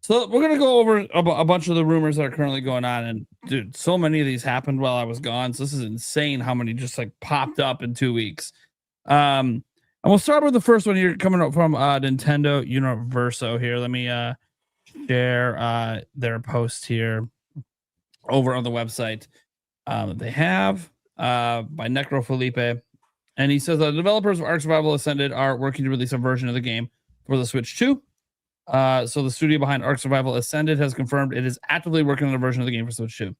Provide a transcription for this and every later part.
So we're gonna go over a bunch of the rumors that are currently going on, and dude, so many of these happened while I was gone. So this is insane how many just like popped up in 2 weeks. And we'll start with the first one here coming up from Nintendo Universo here. Let me share their post here over on the website that they have by Necro Felipe. And he says the developers of Ark Survival Ascended are working to release a version of the game for the Switch 2. So the studio behind Ark Survival Ascended has confirmed it is actively working on a version of the game for Switch 2.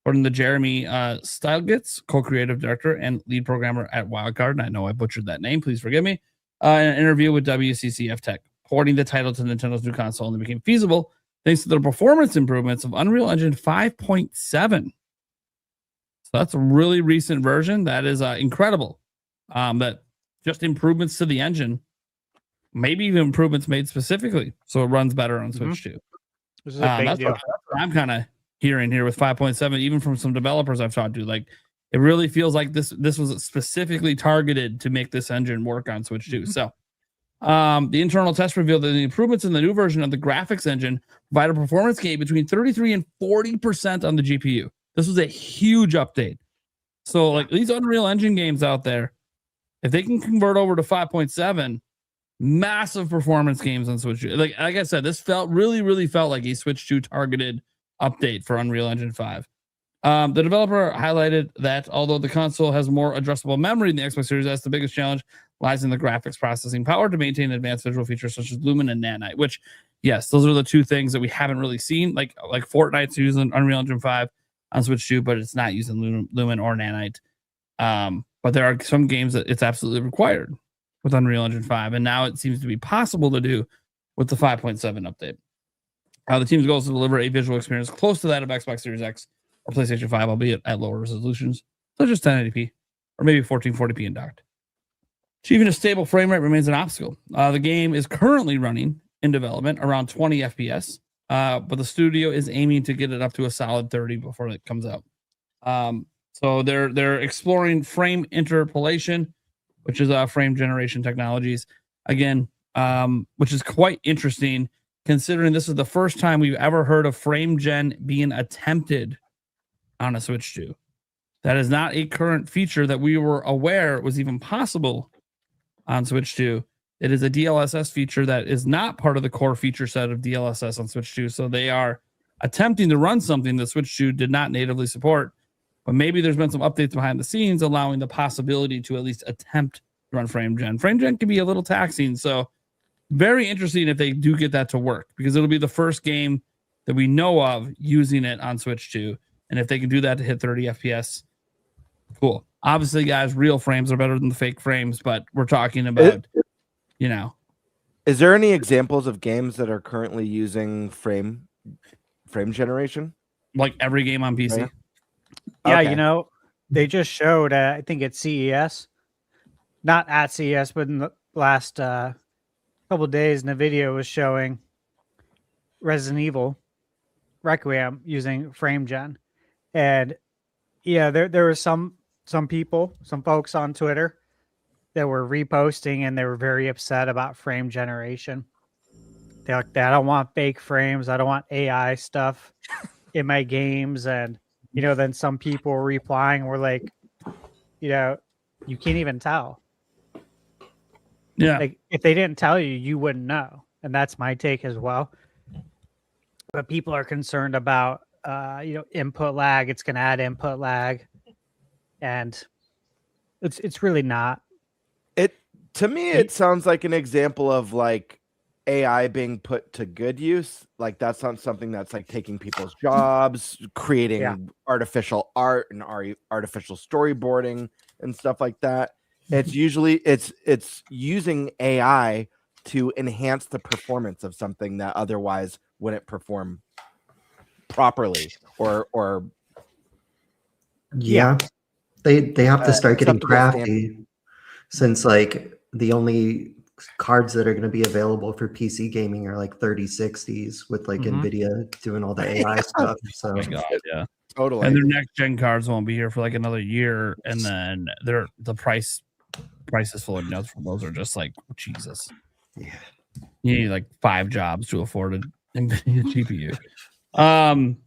According to Jeremy Stilgitz, co-creative director and lead programmer at Wildcard, and I know I butchered that name, please forgive me, in an interview with WCCF Tech, porting the title to Nintendo's new console only became feasible thanks to the performance improvements of Unreal Engine 5.7. So that's a really recent version. That is incredible. That just improvements to the engine, maybe even improvements made specifically so it runs better on Switch 2. This is a big deal. That's what I'm kind of hearing here with 5.7, even from some developers I've talked to. Like, it really feels like this was specifically targeted to make this engine work on Switch 2. So the internal test revealed that the improvements in the new version of the graphics engine provide a performance gain between 33 and 40% on the GPU. This was a huge update. So like these Unreal Engine games out there, if they can convert over to 5.7, massive performance games on Switch 2. Like I said, this really felt like a Switch 2 targeted update for Unreal Engine 5. The developer highlighted that although the console has more addressable memory than the Xbox Series S, the biggest challenge lies in the graphics processing power to maintain advanced visual features such as Lumen and Nanite, which, yes, those are the two things that we haven't really seen. Like Fortnite's using Unreal Engine 5 on Switch 2, but it's not using Lumen or Nanite. But there are some games that it's absolutely required with Unreal Engine 5, and now it seems to be possible to do with the 5.7 update. The team's goal is to deliver a visual experience close to that of Xbox Series X or PlayStation 5, albeit at lower resolutions, such as 1080p or maybe 1440p in docked. Achieving a stable frame rate remains an obstacle. The game is currently running in development around 20 FPS, but the studio is aiming to get it up to a solid 30 before it comes out. So they're exploring frame interpolation, which is frame generation technologies, again, which is quite interesting considering this is the first time we've ever heard of frame gen being attempted on a Switch 2. That is not a current feature that we were aware was even possible on Switch 2. It is a DLSS feature that is not part of the core feature set of DLSS on Switch 2. So they are attempting to run something that Switch 2 did not natively support. But maybe there's been some updates behind the scenes allowing the possibility to at least attempt to run frame gen. Frame gen can be a little taxing. So very interesting if they do get that to work, because it'll be the first game that we know of using it on Switch 2. And if they can do that to hit 30 FPS, cool. Obviously, guys, real frames are better than the fake frames, but we're talking about, Is there any examples of games that are currently using frame generation? Like every game on PC? Yeah, Okay. they just showed, I think it's CES, not at CES, but in the last couple of days, NVIDIA was showing Resident Evil Requiem using frame gen. And yeah, there were some folks on Twitter that were reposting, and they were very upset about frame generation. They're like, I don't want fake frames. I don't want AI stuff in my games. And, then some people were replying, were like, you can't even tell. Yeah. Like, if they didn't tell you, you wouldn't know. And that's my take as well. But people are concerned about, input lag. It's going to add input lag. And it's really not. To me, it sounds like an example of like AI being put to good use. Like that's not something that's like taking people's jobs, creating artificial art and artificial storyboarding and stuff like that. It's usually it's using AI to enhance the performance of something that otherwise wouldn't perform properly or They have to start getting crafty, since like the only cards that are going to be available for PC gaming are like 3060s with like NVIDIA doing all the AI stuff. So yeah, totally. And their next gen cards won't be here for like another year, and then the prices floating out from those are just like Jesus. Yeah, You need like 5 jobs to afford an NVIDIA GPU.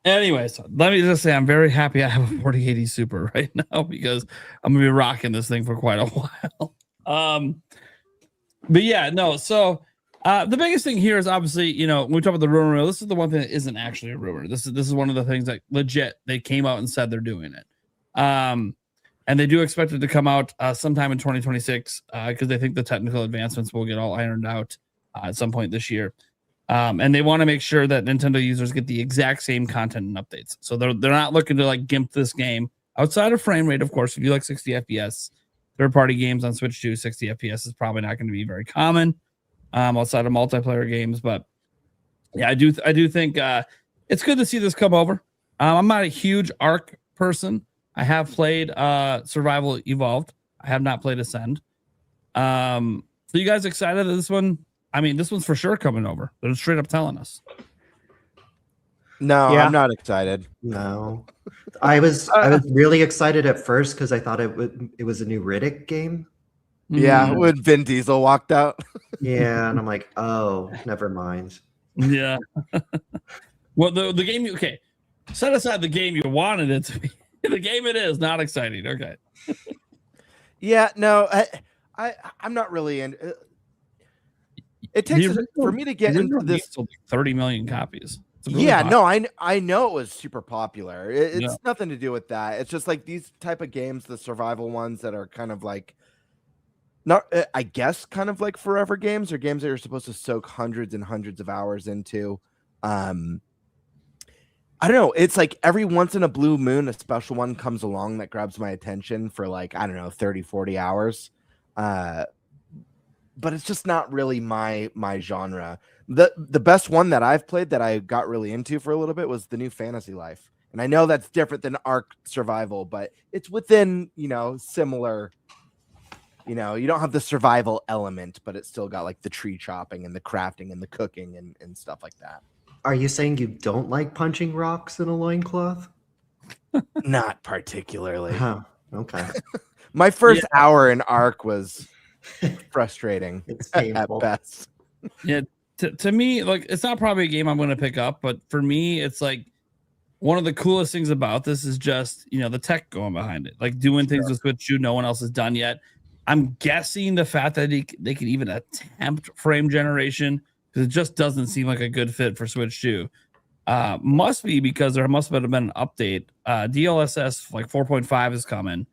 Anyways, let me just say I'm very happy I have a 4080 Super right now because I'm gonna be rocking this thing for quite a while. But yeah, no. So the biggest thing here is obviously, when we talk about the rumor mill, this is the one thing that isn't actually a rumor. This is one of the things that legit they came out and said they're doing it. And they do expect it to come out sometime in 2026 because they think the technical advancements will get all ironed out at some point this year. And they want to make sure that Nintendo users get the exact same content and updates. So they're not looking to like gimp this game outside of frame rate. Of course, if you like 60 FPS, third-party games on Switch 2, 60 FPS is probably not going to be very common outside of multiplayer games. But yeah, I do think it's good to see this come over. I'm not a huge Arc person. I have played Survival Evolved. I have not played Ascend. So you guys excited that this one? I mean, this one's for sure coming over. They're straight up telling us. No, I'm not excited. No, I was really excited at first because I thought it was a new Riddick game. Yeah, when Vin Diesel walked out. Yeah, and I'm like, oh, never mind. Yeah. Well, the game set aside the game you wanted it to be. The game it is not exciting. Okay. Yeah, no, I'm not really in. It takes for me to get into this 30 million copies. Really no, I know it was super popular. It's nothing to do with that. It's just like these type of games, the survival ones that are kind of like, not I guess kind of like forever games or games that you're supposed to soak hundreds and hundreds of hours into. I don't know. It's like every once in a blue moon, a special one comes along that grabs my attention for like, I don't know, 30, 40 hours. But it's just not really my genre. The best one that I've played that I got really into for a little bit was the new Fantasy Life. And I know that's different than Ark Survival, but it's within, similar, you don't have the survival element, but it's still got like the tree chopping and the crafting and the cooking and stuff like that. Are you saying you don't like punching rocks in a loincloth? Not particularly. Huh. Okay. My first hour in Ark was frustrating. It's painful at best. Yeah, to me, like it's not probably a game I'm going to pick up, but for me, it's like one of the coolest things about this is just the tech going behind it, like doing things with Switch 2 no one else has done yet. I'm guessing the fact that they can even attempt frame generation because it just doesn't seem like a good fit for Switch 2. Must be because there must have been an update. DLSS like 4.5 is coming.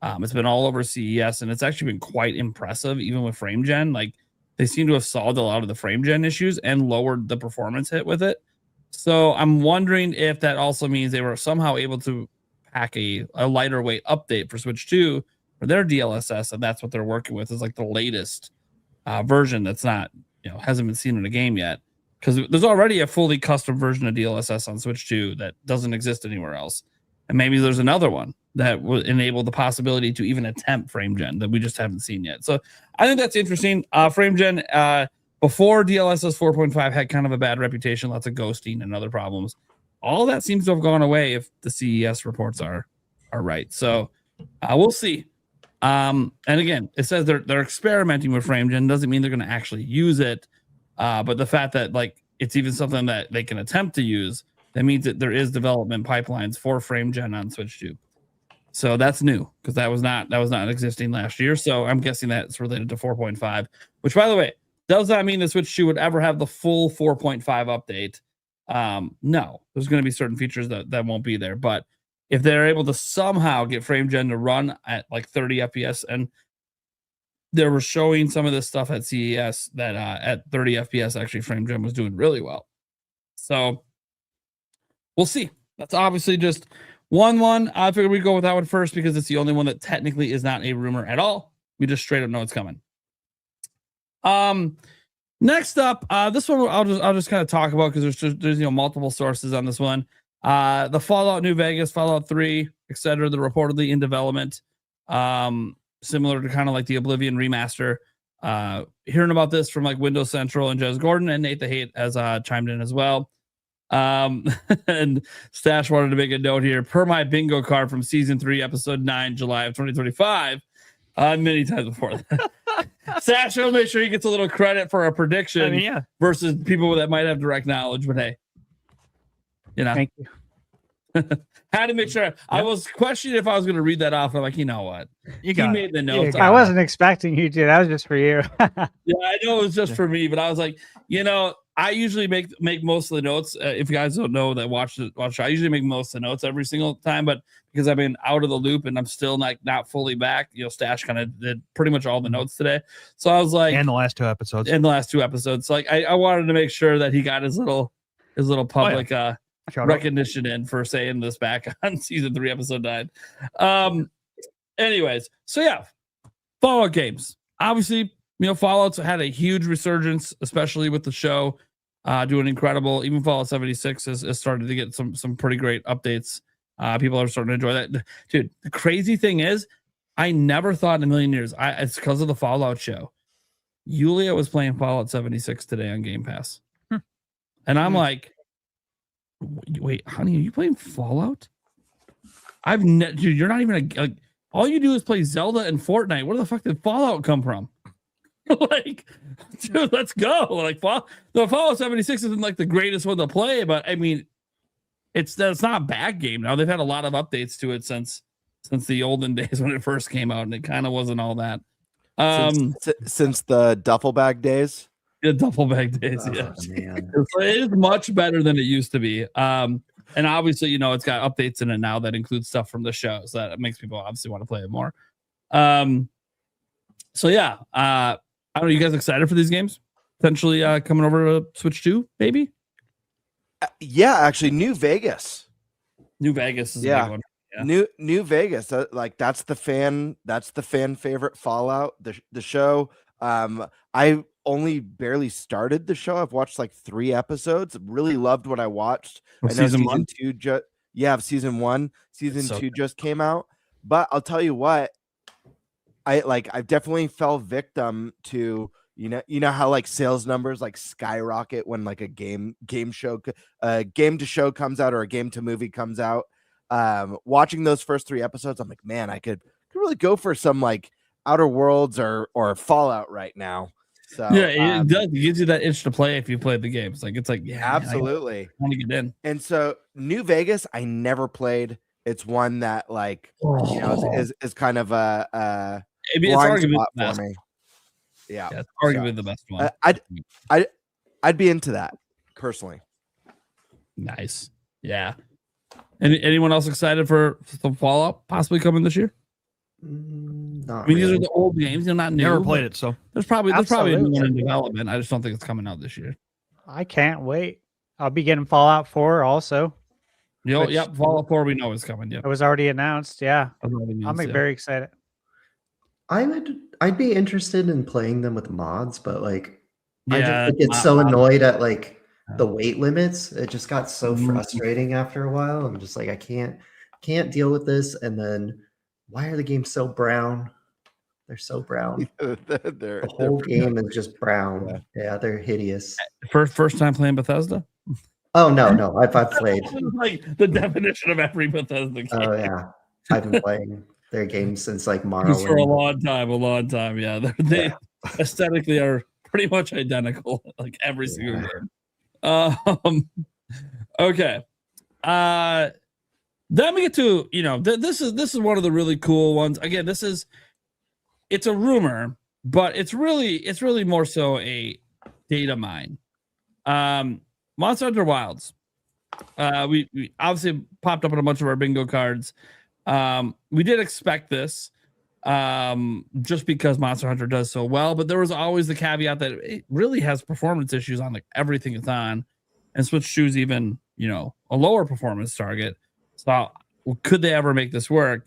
It's been all over CES, and it's actually been quite impressive, even with frame gen. Like they seem to have solved a lot of the frame gen issues and lowered the performance hit with it. So I'm wondering if that also means they were somehow able to pack a lighter weight update for Switch 2 for their DLSS, and that's what they're working with is like the latest version that's not hasn't been seen in a game yet. Because there's already a fully custom version of DLSS on Switch 2 that doesn't exist anywhere else. And maybe there's another one that will enable the possibility to even attempt frame gen that we just haven't seen yet. So I think that's interesting. Frame gen before DLSS 4.5 had kind of a bad reputation, lots of ghosting and other problems. All that seems to have gone away if the CES reports are right. So we'll see. And again, it says they're experimenting with frame gen doesn't mean they're going to actually use it. But the fact that like it's even something that they can attempt to use, that means that there is development pipelines for frame gen on Switch 2. So that's new because that was not existing last year. So I'm guessing that's related to 4.5, which by the way, does not mean the Switch 2 would ever have the full 4.5 update. No, there's going to be certain features that won't be there. But if they're able to somehow get frame gen to run at like 30 FPS, and they were showing some of this stuff at CES that at 30 FPS, actually frame gen was doing really well. So we'll see. That's obviously just one. I figured we'd go with that one first because it's the only one that technically is not a rumor at all. We just straight up know it's coming. Next up, this one I'll just kind of talk about because there's multiple sources on this one. The Fallout New Vegas, Fallout 3, etc. They're reportedly in development. Similar to kind of like the Oblivion remaster. Hearing about this from like Windows Central and Jez Gordon and Nate the Hate has chimed in as well. And Stash wanted to make a note here. Per my bingo card from season 3, episode 9, July of 2025, Many times before that. Sash will make sure he gets a little credit for a prediction I mean, yeah. versus people that might have direct knowledge, but hey, Thank you. had to make sure. I was questioning if I was going to read that off. I'm like, you know what? You He got made the notes. I wasn't expecting you to. That was just for you. Yeah, I know it was just for me, but I was like, I usually make most of the notes. If you guys don't know that watch, I usually make most of the notes every single time, but because I've been out of the loop and I'm still not fully back, Stash kind of did pretty much all the notes today. So I was like, and the last two episodes. So like I wanted to make sure that he got his little public recognition in for saying this back on season 3, episode 9. Anyways, so yeah, Fallout games. Obviously, Fallout's had a huge resurgence, especially with the show doing incredible. Even Fallout 76 has started to get some pretty great updates. People are starting to enjoy that. Dude, the crazy thing is, I never thought in a million years, it's because of the Fallout show. Yulia was playing Fallout 76 today on Game Pass. And I'm like, wait, honey, are you playing Fallout? Dude, you're not even like, all you do is play Zelda and Fortnite. Where the fuck did Fallout come from? Like, dude, let's go. Like, the Fallout 76 isn't like the greatest one to play, but I mean, it's not a bad game now. They've had a lot of updates to it since the olden days when it first came out, and it kind of wasn't all that. Since the duffel bag days. The duffel bag days, yeah. Man. It is much better than it used to be. And obviously, it's got updates in it now that include stuff from the show, so that makes people obviously want to play it more. So yeah, I don't know. You guys excited for these games? Potentially coming over to Switch 2, maybe? Yeah, actually, New Vegas. New Vegas is a big one. Yeah. New Vegas. That's the fan favorite Fallout. The show. I only barely started the show. I've watched like 3 episodes. Really loved what I watched. I know season 1? 2 season 1. Season 2 just came out. But I'll tell you what, I've definitely fell victim to how like sales numbers like skyrocket when like a game to show comes out or a game to movie comes out. Watching those first 3 episodes, I'm like, man, I could really go for some like Outer Worlds or Fallout right now. So yeah, it does. It gives you that itch to play if you played the games. It's like yeah, absolutely. I want to get in. And so New Vegas, I never played. It's one that like is kind of a it's arguably the best. For me. Yeah, it's arguably the best one. I'd be into that personally. Nice. Yeah. Anyone else excited for some Fallout possibly coming this year? Not These really. are the old games. Not new. Never played it, so there's probably a new one in Absolutely. development. I just don't think it's coming out this year. I can't wait. I'll be getting Fallout 4 also. Yep, Fallout 4 we know is coming. Yep. It was already announced. Yeah. I'm very very excited. I'd be interested in playing them with mods, but like I Yeah, just get so annoyed at like the weight limits. It just got so frustrating after a while. I'm just like, I can't deal with this. And then why are the games so brown? They're so brown. The whole game is just brown. Yeah, they're hideous. First time playing Bethesda? Oh no, I've played. Like the definition of every Bethesda game. Oh yeah, I've been playing their games since like Morrowind. For a long time. Yeah, they aesthetically are pretty much identical, like every single game. Okay. Then we get to this is one of the really cool ones. Again, it's a rumor, but it's really more so a data mine. Monster Hunter Wilds. We obviously popped up on a bunch of our bingo cards. We did expect this just because Monster Hunter does so well, but there was always the caveat that it really has performance issues on like everything it's on, and Switch 2's even a lower performance target. So could they ever make this work?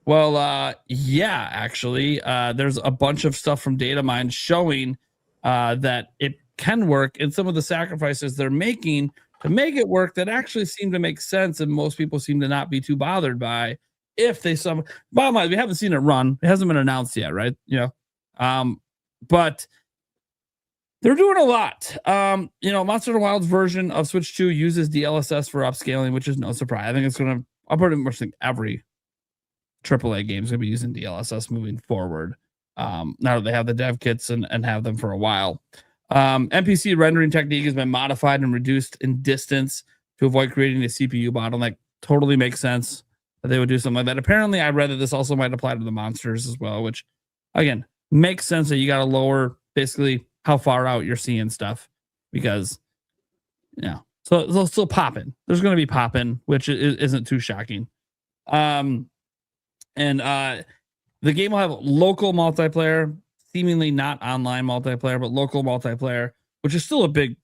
Well, yeah, actually, there's a bunch of stuff from Datamine showing that it can work, and some of the sacrifices they're making to make it work that actually seem to make sense, and most people seem to not be too bothered by. If they bottom line, we haven't seen it run. It hasn't been announced yet, right? But they're doing a lot. Monster Hunter Wilds version of Switch 2 uses DLSS for upscaling, which is no surprise. I think it's I'll pretty much think every AAA games going to be using DLSS moving forward. Now that they have the dev kits and have them for a while. NPC rendering technique has been modified and reduced in distance to avoid creating a CPU bottleneck. Totally makes sense that they would do something like that. Apparently, I read that this also might apply to the monsters as well, which again makes sense that you got to lower basically how far out you're seeing stuff because so still popping. There's going to be popping, which isn't too shocking. The game will have local multiplayer, seemingly not online multiplayer, but local multiplayer, which is still a big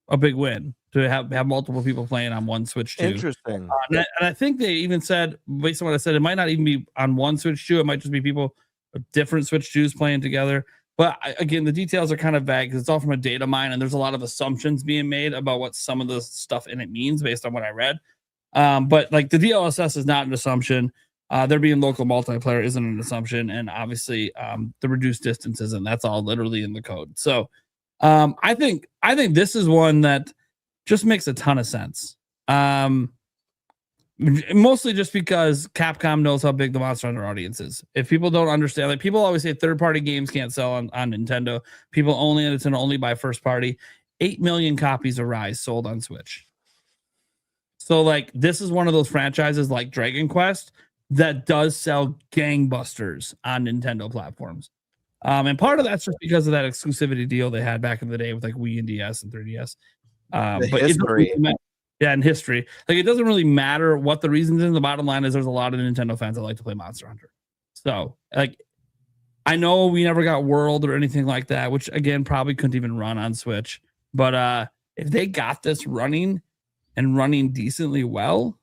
win to have multiple people playing on one Switch too. Interesting. And I think they even said, based on what I said, it might not even be on one Switch 2. It might just be people with different Switch 2s playing together. But again, the details are kind of vague because it's all from a data mine, and there's a lot of assumptions being made about what some of the stuff in it means based on what I read. But like the DLSS is not an assumption. There being local multiplayer isn't an assumption, and obviously the reduced distances, and that's all literally in the code. So I think this is one that just makes a ton of sense. Mostly just because Capcom knows how big the Monster Hunter audience is. If people don't understand, like people always say third-party games can't sell on Nintendo. People only on Nintendo only buy first party. 8 million copies of Rise sold on Switch. So like this is one of those franchises like Dragon Quest that does sell gangbusters on Nintendo platforms. And part of that's just because of that exclusivity deal they had back in the day with like Wii and DS and 3DS. But history. In history. Like it doesn't really matter what the reasons is. The bottom line is there's a lot of Nintendo fans that like to play Monster Hunter. So like I know we never got World or anything like that, which again probably couldn't even run on Switch. But if they got this running and running decently well,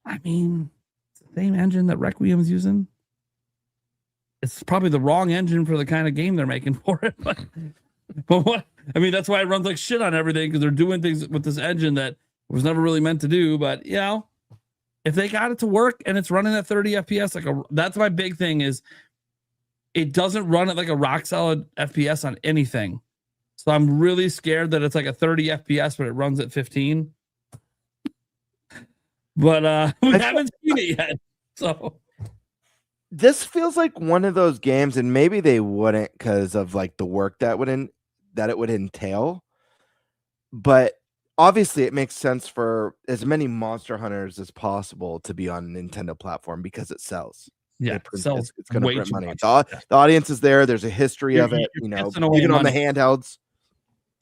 I mean, it's the same engine that Requiem's using. It's probably the wrong engine for the kind of game they're making for it. But what? I mean, that's why it runs like shit on everything because they're doing things with this engine that was never really meant to do. But if they got it to work and it's running at 30 FPS, that's my big thing is it doesn't run at like a rock solid FPS on anything. So I'm really scared that it's like a 30 FPS, but it runs at 15. But we haven't seen it yet. So this feels like one of those games, and maybe they wouldn't because of like the work that it would entail. But obviously it makes sense for as many Monster Hunters as possible to be on a Nintendo platform because it sells. Yeah, it's going to print money. The audience is there. There's a history of it, even on the handhelds.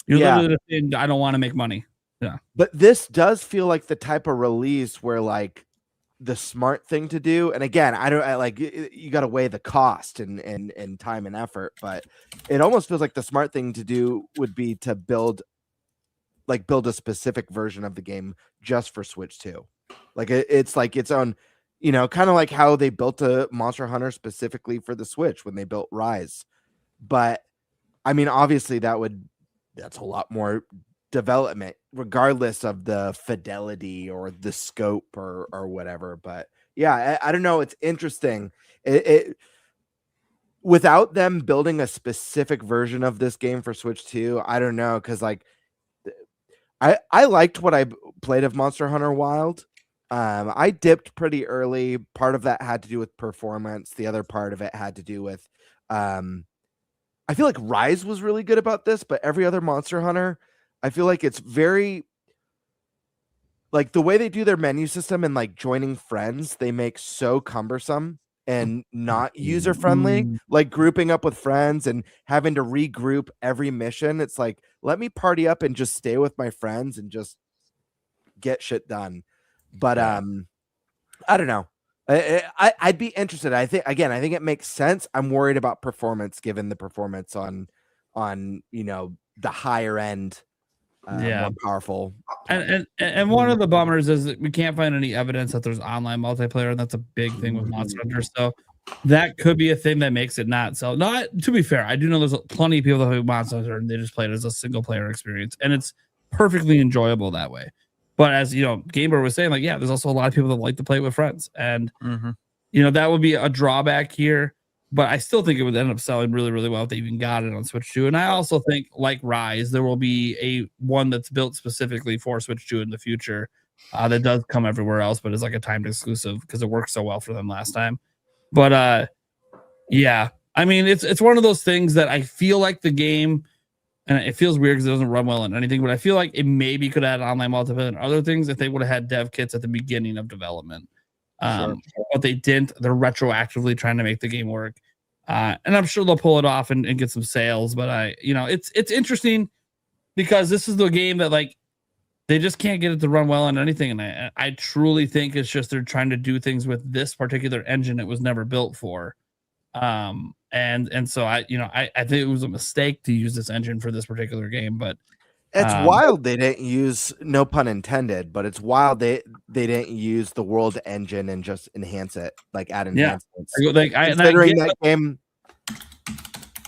You're literally just saying, I don't want to make money. Yeah. But this does feel like the type of release where like the smart thing to do. And again, you got to weigh the cost and time and effort, but it almost feels like the smart thing to do would be to build a specific version of the game just for Switch 2. Like it's like its own, kind of like how they built a Monster Hunter specifically for the Switch when they built Rise. But I mean, obviously that's a lot more development regardless of the fidelity or the scope or whatever. But yeah, I don't know, it's interesting. It without them building a specific version of this game for Switch 2, I don't know, because like I liked what I played of Monster Hunter Wild. I dipped pretty early. Part of that had to do with performance, the other part of it had to do with I feel like Rise was really good about this, but every other Monster Hunter, I feel like it's very like the way they do their menu system and like joining friends, they make so cumbersome and not user friendly, like grouping up with friends and having to regroup every mission. It's like, let me party up and just stay with my friends and just get shit done. But I don't know. I'd be interested. I think it makes sense. I'm worried about performance given the performance on the higher end, more powerful. And one of the bummers is that we can't find any evidence that there's online multiplayer, and that's a big thing with Monster Hunter. So that could be a thing that makes it not sell. Not to be fair, I do know there's plenty of people that play Monster Hunter and they just play it as a single player experience, and it's perfectly enjoyable that way. But as Gamer was saying, like, yeah, there's also a lot of people that like to play with friends, and that would be a drawback here. But I still think it would end up selling really, really well if they even got it on Switch 2. And I also think, like Rise, there will be one that's built specifically for Switch 2 in the future that does come everywhere else, but it's like a timed exclusive because it worked so well for them last time. But yeah, I mean, it's one of those things that I feel like the game, and it feels weird because it doesn't run well on anything, but I feel like it maybe could add online multiplayer and other things if they would have had dev kits at the beginning of development. But they didn't. They're retroactively trying to make the game work. And I'm sure they'll pull it off and get some sales, but it's interesting because this is the game that like they just can't get it to run well on anything. And I truly think it's just they're trying to do things with this particular engine it was never built for. And so I think it was a mistake to use this engine for this particular game, but it's wild they didn't use, no pun intended, but it's wild they didn't use the world engine and just enhance it, like add enhancements. Considering that game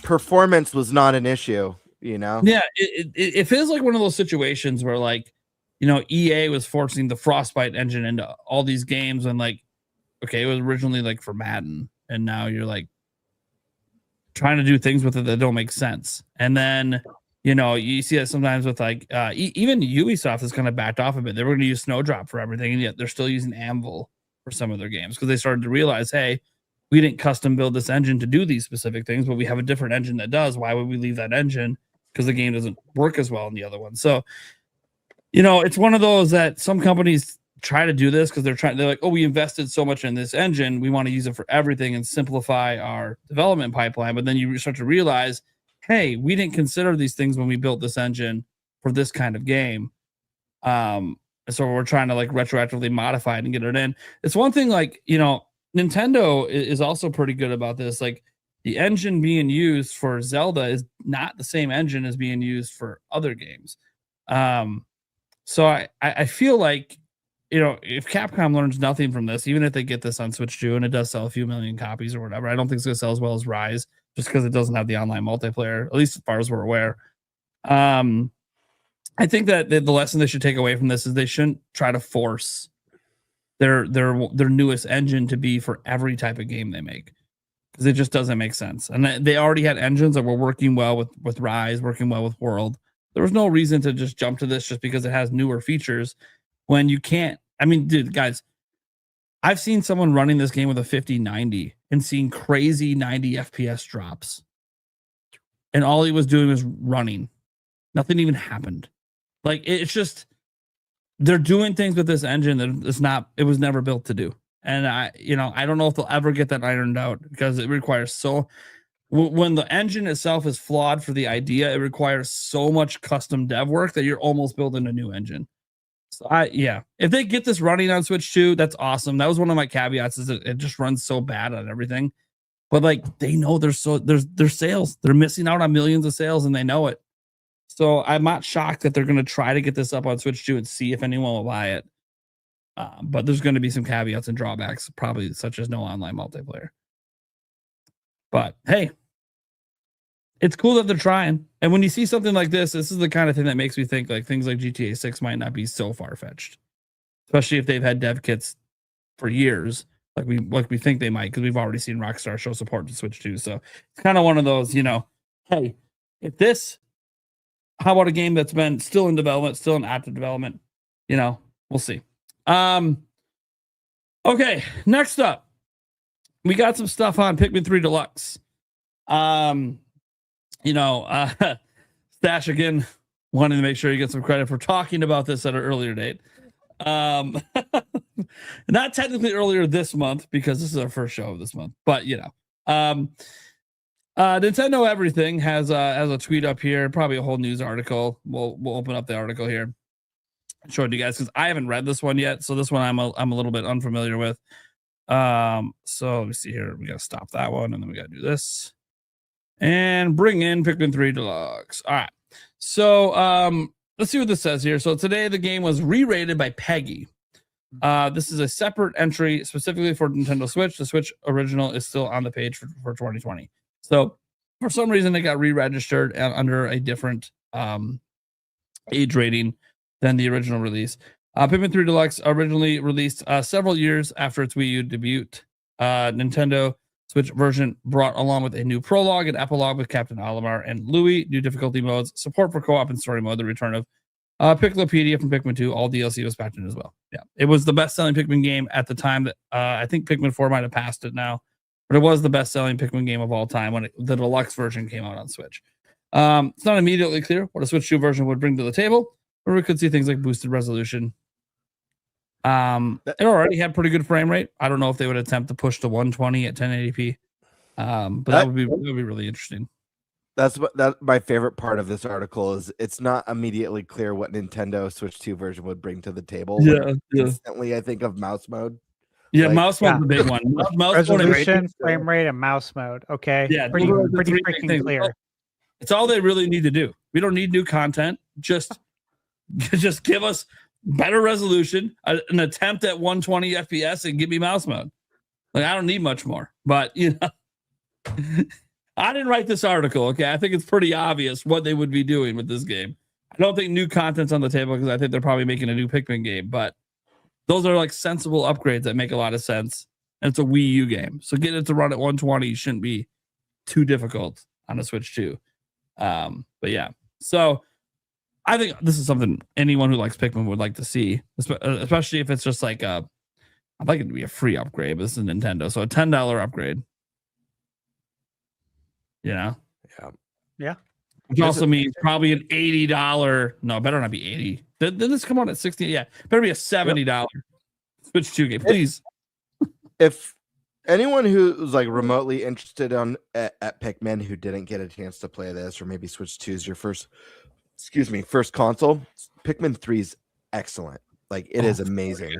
performance was not an issue, Yeah, it feels like one of those situations where like, EA was forcing the Frostbite engine into all these games and like, okay, it was originally like for Madden, and now you're like trying to do things with it that don't make sense. And then you see that sometimes with like even Ubisoft has kind of backed off a bit. They were going to use Snowdrop for everything, and yet they're still using Anvil for some of their games because they started to realize, hey, we didn't custom build this engine to do these specific things, but we have a different engine that does. Why would we leave that engine? Because the game doesn't work as well in the other one. So, it's one of those that some companies try to do this because they're like, oh, we invested so much in this engine, we want to use it for everything and simplify our development pipeline. But then you start to realize, hey, we didn't consider these things when we built this engine for this kind of game. So we're trying to like retroactively modify it and get it in. It's one thing like, Nintendo is also pretty good about this. Like the engine being used for Zelda is not the same engine as being used for other games. So I feel like, if Capcom learns nothing from this, even if they get this on Switch 2 and it does sell a few million copies or whatever, I don't think it's going to sell as well as Rise just because it doesn't have the online multiplayer, at least as far as we're aware. I think that the lesson they should take away from this is they shouldn't try to force their newest engine to be for every type of game they make, because it just doesn't make sense. And they already had engines that were working well with Rise, working well with World. There was no reason to just jump to this just because it has newer features when you can't. I mean, dude, guys, I've seen someone running this game with a 5090 and seeing crazy 90 FPS drops. And all he was doing was running. Nothing even happened. Like, it's just, they're doing things with this engine that it was never built to do. And I don't know if they'll ever get that ironed out because it requires when the engine itself is flawed for the idea, it requires so much custom dev work that you're almost building a new engine. So if they get this running on Switch 2, that's awesome. That was one of my caveats, is that it just runs so bad on everything. But like, they know there's sales. They're missing out on millions of sales and they know it. So I'm not shocked that they're going to try to get this up on Switch 2 and see if anyone will buy it. But there's going to be some caveats and drawbacks, probably such as no online multiplayer. But hey, it's cool that they're trying. And when you see something like this is the kind of thing that makes me think like things like GTA 6 might not be so far-fetched, especially if they've had dev kits for years, like we think they might, because we've already seen Rockstar show support to Switch 2. So it's kind of one of those, hey, how about a game that's been still in development, still in active development? We'll see. Okay, next up, we got some stuff on Pikmin 3 Deluxe. Stash again wanting to make sure you get some credit for talking about this at an earlier date. Not technically earlier this month because this is our first show of this month, but Nintendo Everything has a tweet up here, probably a whole news article. We'll open up the article here, show it to you guys because I haven't read this one yet, so this one I'm a little bit unfamiliar with. So let me see here. We gotta stop that one, and then we gotta do this and bring in Pikmin 3 Deluxe. All right. So let's see what this says here. So today the game was re-rated by Peggy. This is a separate entry specifically for Nintendo Switch. The Switch original is still on the page for 2020. So for some reason it got re-registered under a different age rating than the original release. Pikmin 3 Deluxe originally released several years after its Wii U debut. Nintendo Switch version brought along with a new prologue and epilogue with Captain Olimar and Louie, new difficulty modes, support for co-op and story mode, the return of Piclopedia from Pikmin 2. All DLC was packed in as well. Yeah, it was the best-selling Pikmin game at the time that I think Pikmin 4 might have passed it now, but it was the best-selling Pikmin game of all time when the deluxe version came out on Switch. It's not immediately clear what a Switch 2 version would bring to the table, but we could see things like boosted resolution. It already had pretty good frame rate. I don't know if they would attempt to push to 120 at 1080p, but that would be really interesting. That's my favorite part of this article is it's not immediately clear what Nintendo Switch 2 version would bring to the table. Yeah. Instantly, I think of mouse mode. Yeah, mouse mode's the big one. Mouse resolution, frame rate, and mouse mode. Okay. Yeah, pretty freaking clear. It's all they really need to do. We don't need new content. Just give us better resolution, an attempt at 120 FPS, and give me mouse mode. Like, I don't need much more. But I didn't write this article. Okay, I think it's pretty obvious what they would be doing with this game. I don't think new content's on the table because I think they're probably making a new Pikmin game. But those are like sensible upgrades that make a lot of sense. And it's a Wii U game, so getting it to run at 120 shouldn't be too difficult on a Switch 2. But yeah, so I think this is something anyone who likes Pikmin would like to see, especially if it's just like I'd like it to be a free upgrade, but this is Nintendo, so a $10 upgrade. Yeah. Which also means probably an $80. No, it better not be 80. Did this come out at 60? Yeah, better be a $70 Switch 2 game, please. If anyone who's like remotely interested at Pikmin who didn't get a chance to play this, or maybe Switch 2 is your first console, Pikmin 3 is excellent. Like, it is amazing.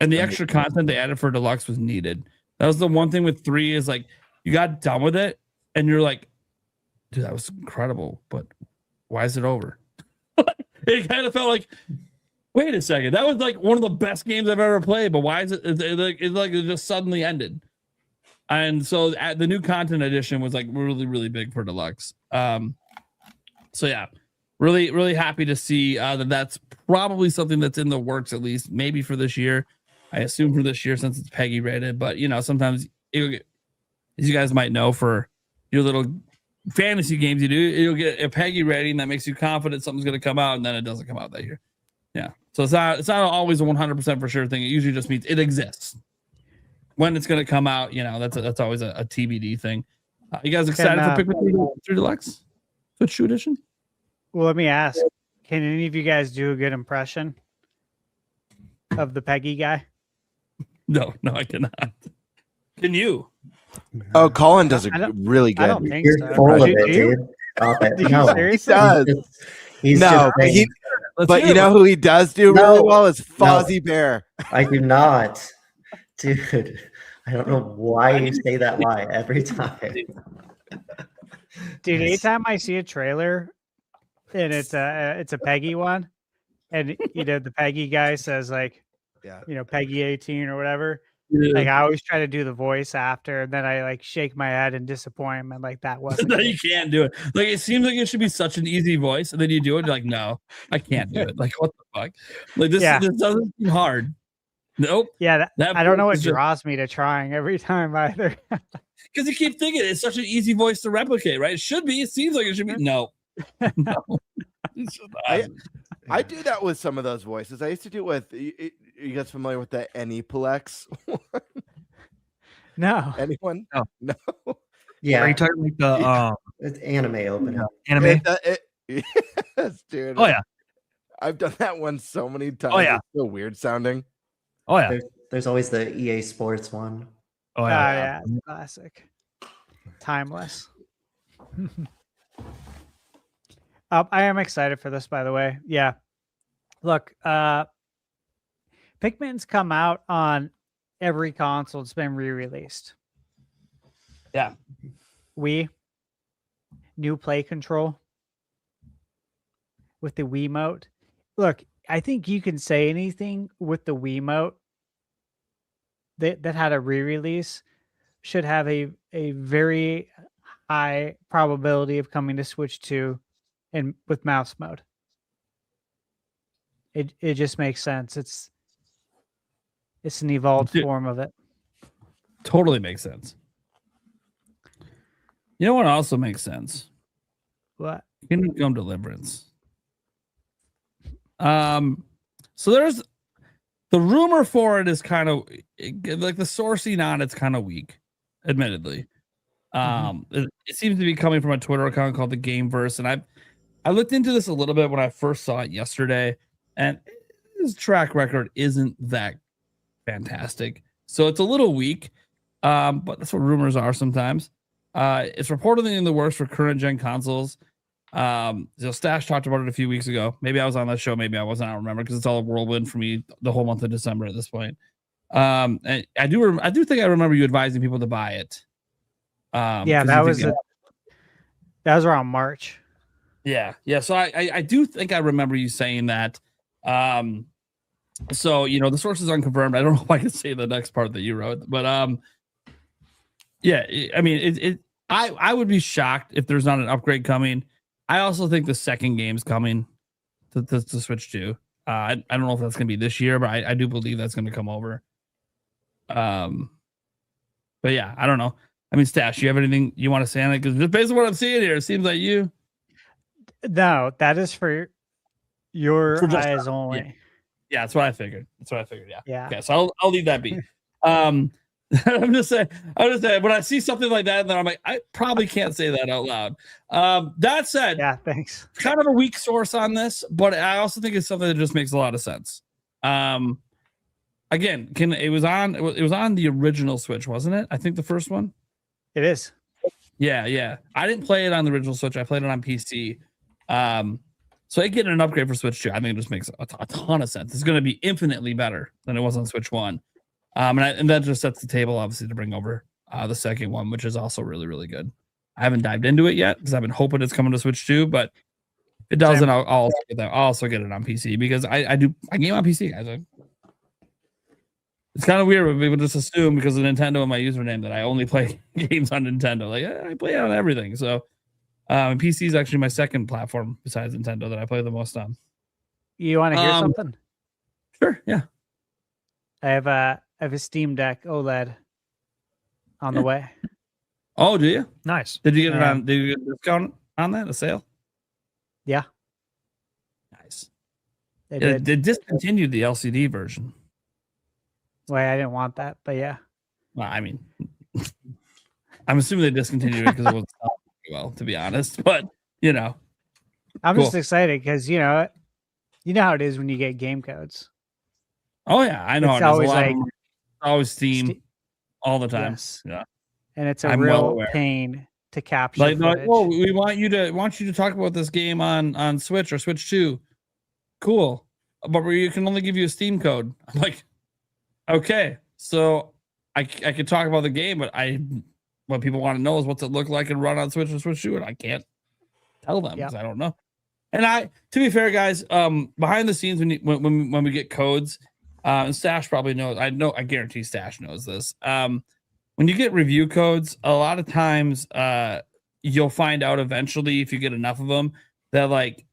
And the extra content they added for Deluxe was needed. That was the one thing with 3 is like you got done with it and you're like, dude, that was incredible, but why is it over? It kind of felt like, wait a second, that was like one of the best games I've ever played, but why is it just suddenly ended? And so the new content edition was like really, really big for Deluxe. So yeah, really, really happy to see that's probably something that's in the works, at least maybe for this year. I assume for this year since it's PEGI rated, but sometimes as you guys might know, for your little fantasy games you do, you'll get a PEGI rating that makes you confident something's going to come out, and then it doesn't come out that year. Yeah, so it's not always a 100% for sure thing. It usually just means it exists. When it's going to come out, that's always a TBD thing. You guys excited for Pikmin 3 Deluxe? Switch 2 edition? Well, let me ask. Can any of you guys do a good impression of the PEGI guy? No, I cannot. Can you? Oh, Colin does it really good. I don't think You're so. full of Do it, you? dude. Stop it. Do you No, seriously? He does. But you know who he does do really well is Fozzie Bear. I do not. Dude, I don't know why you say that lie every time. Dude, anytime I see a trailer and it's a PEGI one, and the PEGI guy says like, PEGI 18 or whatever. Yeah. Like, I always try to do the voice after, and then I like shake my head in disappointment. Like, that wasn't. No, you can't do it. Like, it seems like it should be such an easy voice, and then you do it. You're like, no, I can't do it. Like, what the fuck? Like, this doesn't seem hard. Nope. Yeah, I don't know what just draws me to trying every time either. because you keep thinking it's such an easy voice to replicate, right? It should be. It seems like it should be. No. It's just not. I do that with some of those voices. I used to do it with. You guys familiar with the Anyplex? No. Anyone? No. Yeah. Are you talking like the It's anime opening. anime? Yes, dude. Oh yeah. I've done that one so many times. Oh, yeah. It's so weird sounding. Oh yeah. There's always the EA Sports one. Oh Yeah, classic. Timeless. I am excited for this, by the way. Yeah. Look, Pikmin's come out on every console. It's been re-released. Yeah. New play control with the Wiimote. Look, I think you can say anything with the Wiimote that had a re-release should have a very high probability of coming to Switch 2 and with mouse mode. It just makes sense. It's an evolved form of it. Totally makes sense. You know what also makes sense? What? Kingdom Come Deliverance. So there's The rumor for it is kind of like the sourcing on it's kind of weak, admittedly. It seems to be coming from a Twitter account called the Gameverse, and I looked into this a little bit when I first saw it yesterday, and his track record isn't that fantastic, so it's a little weak. But that's what rumors are sometimes. It's reportedly in the works for current gen consoles. Stash talked about it a few weeks ago. Maybe I was on that show, maybe I wasn't. I don't remember because it's all a whirlwind for me the whole month of December at this point. And I do think I remember you advising people to buy it. Yeah, that was around March. Yeah. So I do think I remember you saying that. So the source is unconfirmed. I don't know if I can say the next part that you wrote, but yeah. I mean, I would be shocked if there's not an upgrade coming. I also think the second game's coming to Switch 2. I don't know if that's gonna be this year, but I do believe that's gonna come over. But yeah, I don't know. I mean, Stash, you have anything you want to say on it? Because just based on what I'm seeing here, it seems like you. No, that is for your eyes only. Yeah, that's what I figured. Yeah. Okay, so I'll leave that be. I'm just saying when I see something like that, then I'm like, I probably can't say that out loud. That said, yeah, thanks. Kind of a weak source on this, but I also think it's something that just makes a lot of sense. Again, it was on the original Switch, wasn't it? I think the first one. It is. Yeah. I didn't play it on the original Switch. I played it on PC. So getting an upgrade for Switch 2, I think it just makes a ton of sense. It's going to be infinitely better than it was on Switch 1. And that just sets the table, obviously, to bring over the second one, which is also really, really good. I haven't dived into it yet because I've been hoping it's coming to Switch 2, but if it doesn't, I'll also get it on PC because I game on PC, guys. It's kind of weird when people just assume because of Nintendo and my username that I only play games on Nintendo. Like, I play on everything. So PC is actually my second platform besides Nintendo that I play the most on. You want to hear something? Sure, yeah. I have a Steam Deck OLED on the way. Oh, do you? Nice. Did you get it on? Did you get a discount on that? A sale? Yeah. Nice. They discontinued the LCD version. Well, I didn't want that, but yeah. Well, I mean, I'm assuming they discontinued it because it wasn't well, to be honest. But I'm just excited because you know how it is when you get game codes. Oh yeah, I know. It's always always Steam all the time. Yes. Yeah, and it's a real pain to capture. Like, oh, we want you to talk about this game on Switch or Switch 2. Cool, but you can only give you a Steam code. I'm like, okay, so I could talk about the game, but what people want to know is what's it look like and run on Switch or Switch 2, and I can't tell them because I don't know. And to be fair, guys, behind the scenes when we get codes, and Stash probably knows. I guarantee Stash knows this. When you get review codes, a lot of times you'll find out eventually if you get enough of them that like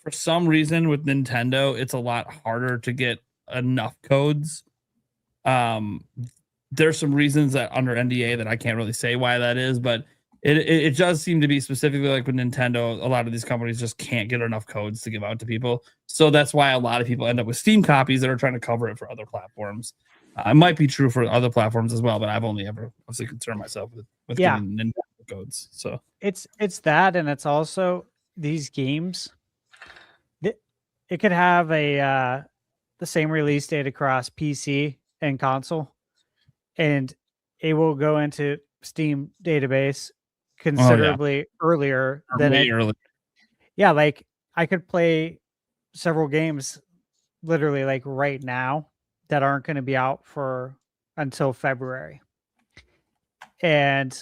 for some reason with Nintendo, it's a lot harder to get enough codes. There's some reasons that under NDA that I can't really say why that is, but it does seem to be specifically like with Nintendo, a lot of these companies just can't get enough codes to give out to people. So that's why a lot of people end up with Steam copies that are trying to cover it for other platforms. It might be true for other platforms as well, but I've only ever obviously concerned myself with getting Nintendo codes. So it's that, and it's also these games. It could have the same release date across PC and console, and it will go into Steam database considerably earlier than early. Yeah, like I could play several games literally like right now that aren't going to be out until February. And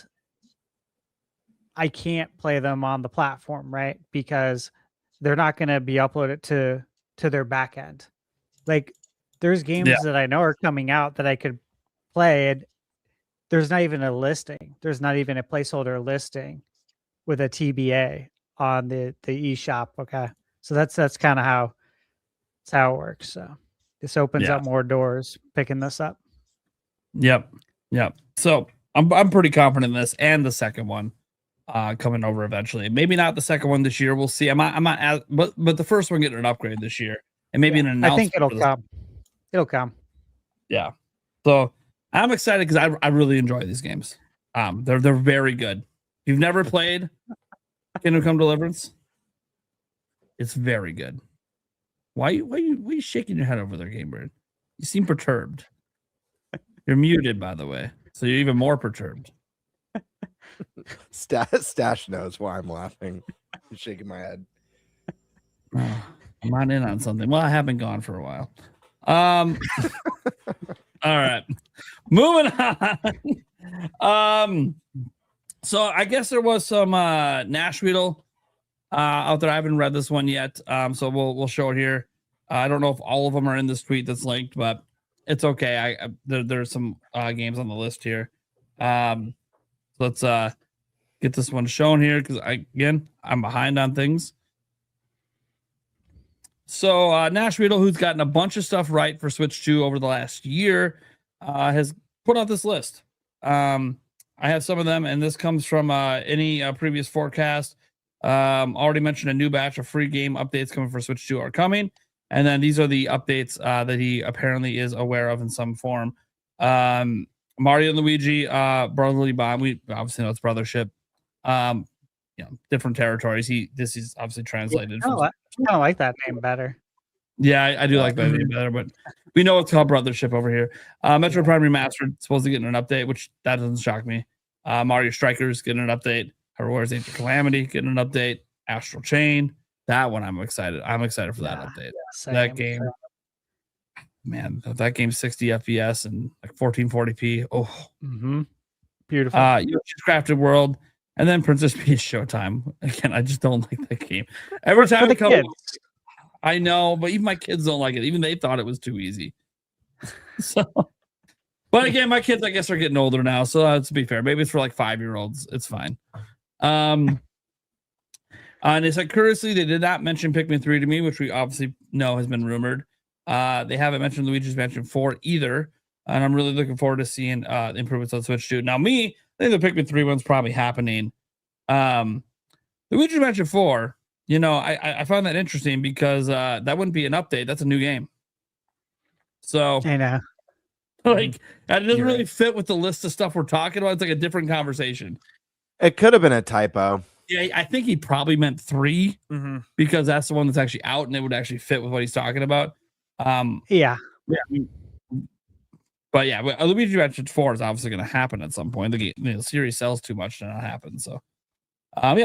I can't play them on the platform, right? Because they're not going to be uploaded to their back end. Like there's games that I know are coming out that I could play, and there's not even a listing. There's not even a placeholder listing with a TBA on the eShop. Okay. So that's kind of how it works. So this opens up more doors picking this up. Yep. So I'm pretty confident in this and the second one coming over eventually. Maybe not the second one this year. We'll see. But the first one getting an upgrade this year, and maybe an announcement. I think it'll come. It'll come. Yeah. So I'm excited because I really enjoy these games. They're very good. If you've never played Kingdom Come Deliverance, it's very good. Why are you shaking your head over there, Game Bird? You seem perturbed. You're muted, by the way, so you're even more perturbed. Stash knows why I'm laughing. I'm shaking my head. Oh, I'm not in on something. Well, I have been gone for a while. All right, moving on. So I guess there was some Nashville out there. I haven't read this one yet, so we'll show it here. I don't know if all of them are in this tweet that's linked, but it's okay. There's some games on the list here. Let's get this one shown here because I'm behind on things. So Nashville, who's gotten a bunch of stuff right for Switch 2 over the last year, has put out this list. I have some of them, and this comes from any previous forecast. Already mentioned a new batch of free game updates coming for Switch 2 are coming. And then these are the updates that he apparently is aware of in some form. Mario and Luigi, Brotherly Bond. We obviously know it's brothership. Different territories. This is obviously translated. I kind of like that name better. Yeah, I do like that name better, but we know it's called brothership over here. Metro Prime Remastered supposed to get an update, which that doesn't shock me. Mario Strikers getting an update. Warriors Age of Calamity getting an update. Astral Chain. That one I'm excited. I'm excited for that update. That game. Man, that game's 60 FPS and like 1440p. Oh, beautiful. Yoshi's Crafted World, and then Princess Peach Showtime. Again, I just don't like that game. Every time it comes, I know, but even my kids don't like it. Even they thought it was too easy. So, but again, my kids, I guess, are getting older now. So let's be fair. Maybe it's for like 5-year-olds. It's fine. And it's like curiously, they did not mention Pikmin 3 to me, which we obviously know has been rumored. They haven't mentioned Luigi's Mansion 4 either. And I'm really looking forward to seeing improvements on Switch 2. Now, I think the Pikmin 3 one's probably happening. Luigi's Mansion 4, I find that interesting because that wouldn't be an update. That's a new game. So I know. Like, that doesn't really fit with the list of stuff we're talking about. It's like a different conversation. It could have been a typo. Yeah, I think he probably meant 3 because that's the one that's actually out and it would actually fit with what he's talking about. Yeah. But yeah, Luigi Mansion 4 is obviously going to happen at some point. The series sells too much to not happen. So,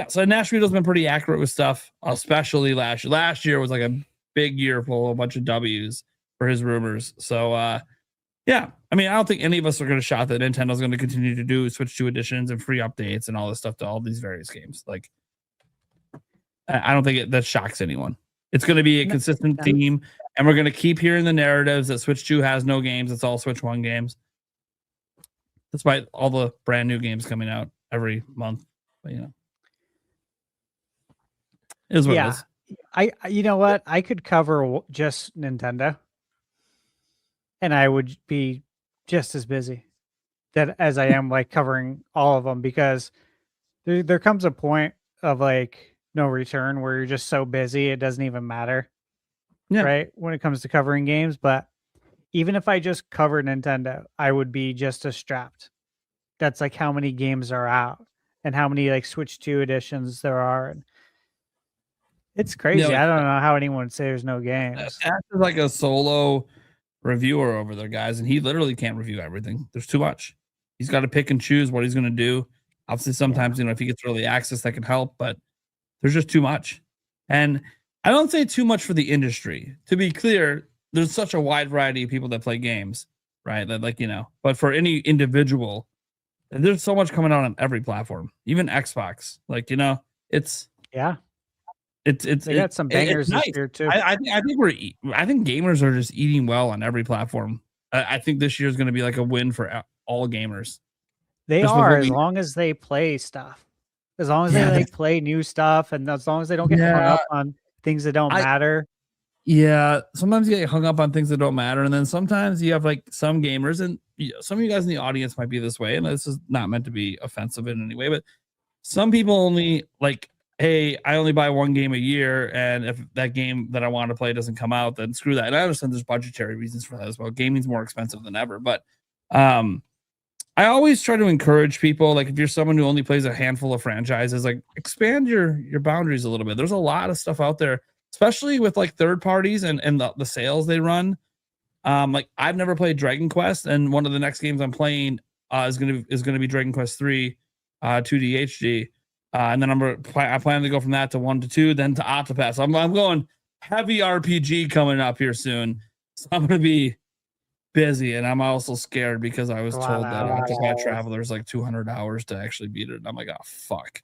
so Nashville's been pretty accurate with stuff, especially last year. Last year was like a big year full of a bunch of W's for his rumors. So, yeah, I don't think any of us are going to shout that Nintendo's going to continue to do Switch 2 editions and free updates and all this stuff to all these various games. Like, I don't think that shocks anyone. It's going to be a consistent theme, and we're going to keep hearing the narratives that Switch 2 has no games. It's all Switch 1 games, despite all the brand new games coming out every month. But, it is what it is. You know what? I could cover just Nintendo, and I would be just as busy as I am like covering all of them, because there comes a point of like no return where you're just so busy it doesn't even matter. Yeah. Right? When it comes to covering games. But even if I just covered Nintendo, I would be just as strapped. That's like how many games are out and how many like Switch 2 editions there are. And it's crazy. I don't know how anyone would say there's no games. Ash is like a solo reviewer over there, guys, and he literally can't review everything. There's too much. He's got to pick and choose what he's going to do. Obviously, sometimes, if he gets early access, that can help, but there's just too much. And I don't say too much for the industry. To be clear, there's such a wide variety of people that play games, right? That but for any individual, there's so much coming out on every platform, even Xbox. It's they got some bangers this year too. I think gamers are just eating well on every platform. I think this year is going to be like a win for all gamers. They are, as long as they play stuff. As long as they play new stuff, and as long as they don't get hung up on things that don't matter. Yeah, sometimes you get hung up on things that don't matter, and then sometimes you have like some gamers, and some of you guys in the audience might be this way, and this is not meant to be offensive in any way, but some people only like hey, I only buy one game a year, and if that game that I want to play doesn't come out, then screw that. And I understand there's budgetary reasons for that as well. Gaming's more expensive than ever, but I always try to encourage people, like if you're someone who only plays a handful of franchises, like expand your boundaries a little bit. There's a lot of stuff out there, especially with like third parties and the sales they run. Like I've never played Dragon Quest, and one of the next games I'm playing is gonna be Dragon Quest 3 2D HD. And then I plan to go from that to 1 to 2, then to Octopath. So I'm going heavy RPG coming up here soon. So I'm gonna be busy, and I'm also scared because I was told that Octopath Traveler is like 200 hours to actually beat it. And I'm like, oh fuck.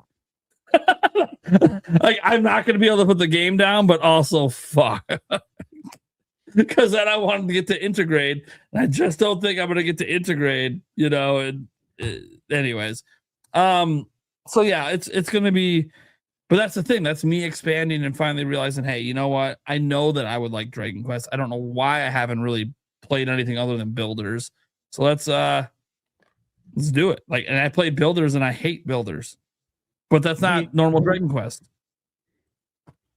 Like I'm not gonna be able to put the game down, but also fuck. Because then I wanted to get to Intergrade, and I just don't think I'm gonna get to Intergrade, you know. And anyways, so yeah, it's gonna be, but that's the thing. That's me expanding and finally realizing, hey, you know what? I know that I would like Dragon Quest. I don't know why I haven't really played anything other than Builders. So let's do it. Like, and I played Builders, and I hate Builders, but that's not normal Dragon Quest.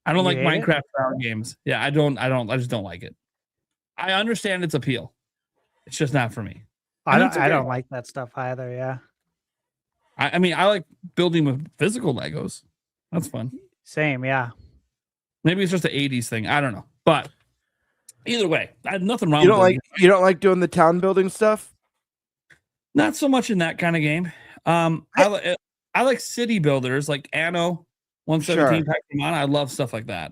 I don't like Minecraft style games. Yeah, I just don't like it. I understand its appeal. It's just not for me. I don't like that stuff either. Yeah. I mean, I like building with physical Legos. That's fun. Same. Yeah. Maybe it's just an 80s thing. I don't know. But either way, I have nothing wrong You with don't you don't like doing the town building stuff? Not so much in that kind of game. I like city builders like Anno 117 Pokemon. I love stuff like that.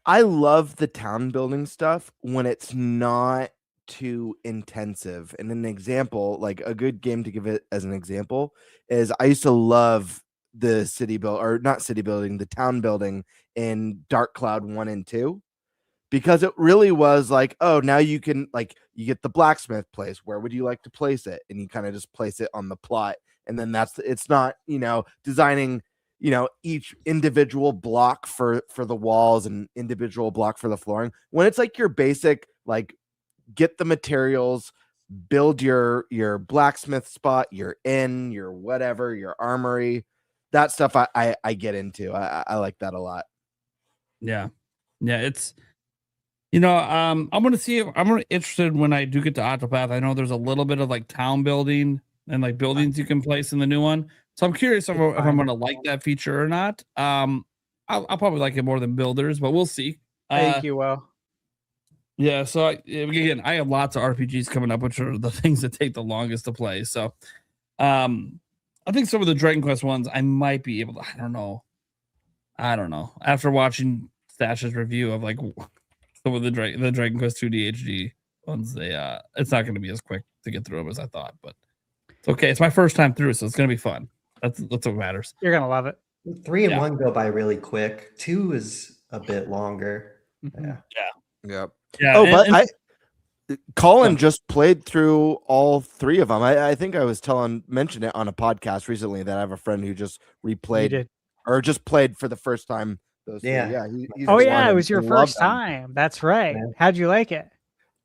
I love the town building stuff when it's not too intensive. And an example, like a good game to give it as an example, is I used to love the the town building in Dark Cloud 1 and 2, because it really was like, oh, now you can, like, you get the blacksmith place. Where would you like to place it? And you kind of just place it on the plot. And then it's not, designing, each individual block for the walls and individual block for the flooring. When it's like your basic, like, get the materials, build your blacksmith spot, your inn, your whatever, your armory, that stuff I get into. I like that a lot. Yeah. It's, I'm going to see if I'm interested when I do get to Octopath. I know there's a little bit of like town building and like buildings you can place in the new one. So I'm curious if I'm going to like that feature or not. I'll probably like it more than Builders, but we'll see. Thank you, Will. Yeah, so again, I have lots of RPGs coming up, which are the things that take the longest to play. So I think some of the Dragon Quest ones I might be able to, I don't know. After watching Stash's review of like some of the Dragon Quest 2D HD ones, it's not going to be as quick to get through them as I thought, but it's okay. It's my first time through, so it's going to be fun. That's what matters. You're going to love it. 3 and 1 go by really quick. 2 is a bit longer. Mm-hmm. Yeah. Colin just played through all 3 of them. I think I was mentioned it on a podcast recently that I have a friend who just replayed or just played for the first time those 3. Yeah. It was your first time. That's right. Yeah. How'd you like it?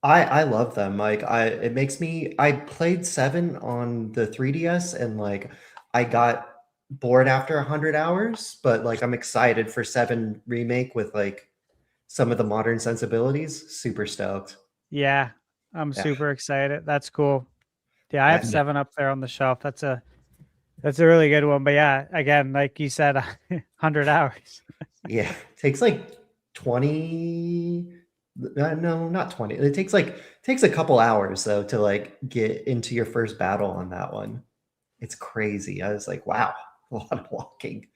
I love them. Like I played 7 on the 3DS, and like I got bored after 100 hours, but like I'm excited for 7 remake with like some of the modern sensibilities. Super stoked. Yeah, I'm super excited. That's cool. Yeah, I have 7 up there on the shelf. That's a really good one. But yeah, again, like you said, 100 hours. Yeah, it takes like 20. No, not 20. It takes a couple hours though to like get into your first battle on that one. It's crazy. I was like, wow, a lot of walking.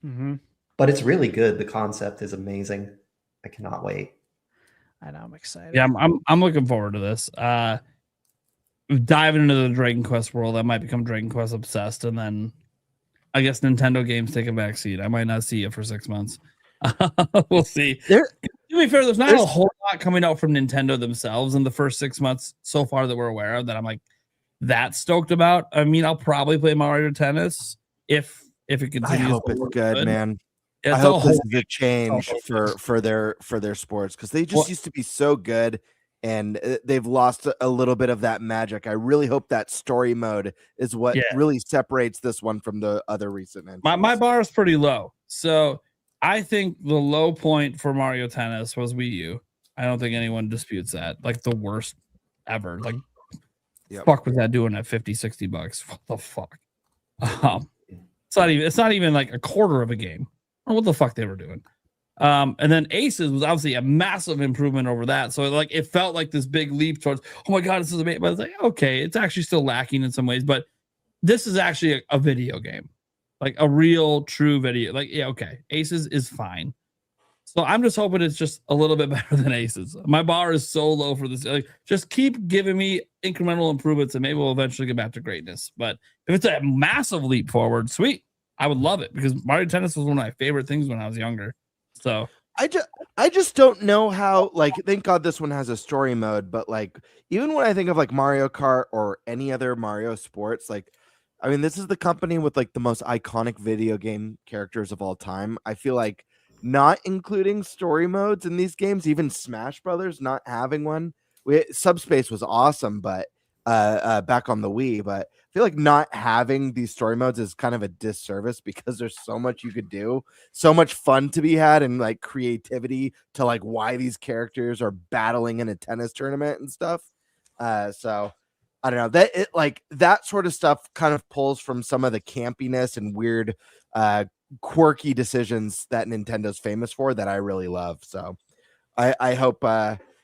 Mm-hmm. But it's really good. The concept is amazing. I cannot wait. I know, I'm excited. Yeah, I'm looking forward to this. Diving into the Dragon Quest world, I might become Dragon Quest obsessed, and then I guess Nintendo games take a backseat. I might not see it for 6 months. We'll see. To be fair, there's not a whole lot coming out from Nintendo themselves in the first 6 months so far that we're aware of that I'm like that stoked about. I mean, I'll probably play Mario Tennis if it continues. I hope it's good, man. It's I hope this is a change for their sports, because they just used to be so good, and they've lost a little bit of that magic. I really hope that story mode is what really separates this one from the other recent entries. My bar is pretty low, so I think the low point for Mario Tennis was Wii U. I don't think anyone disputes that. Like the worst ever. Like, fuck was that doing at $50-$60? What the fuck? It's not even like a quarter of a game. Or what the fuck they were doing. And then Aces was obviously a massive improvement over that. So like it felt like this big leap towards, oh my god, this is amazing. But it's like, okay, it's actually still lacking in some ways, but this is actually a video game, like a real true video. Like, yeah, okay, Aces is fine. So I'm just hoping it's just a little bit better than Aces. My bar is so low for this. Like, just keep giving me incremental improvements, and maybe we'll eventually get back to greatness. But if it's a massive leap forward, sweet, I would love it, because Mario Tennis was one of my favorite things when I was younger. So I just don't know how, like, thank God this one has a story mode, but like even when I think of like Mario Kart or any other Mario sports, like, I mean, this is the company with like the most iconic video game characters of all time. I feel like not including story modes in these games, even Smash Brothers not having one. Subspace was awesome, but back on the Wii, but I feel like not having these story modes is kind of a disservice, because there's so much you could do, so much fun to be had, and like creativity to like why these characters are battling in a tennis tournament and stuff. So I don't know, that sort of stuff kind of pulls from some of the campiness and weird quirky decisions that Nintendo's famous for, that I really love. So I hope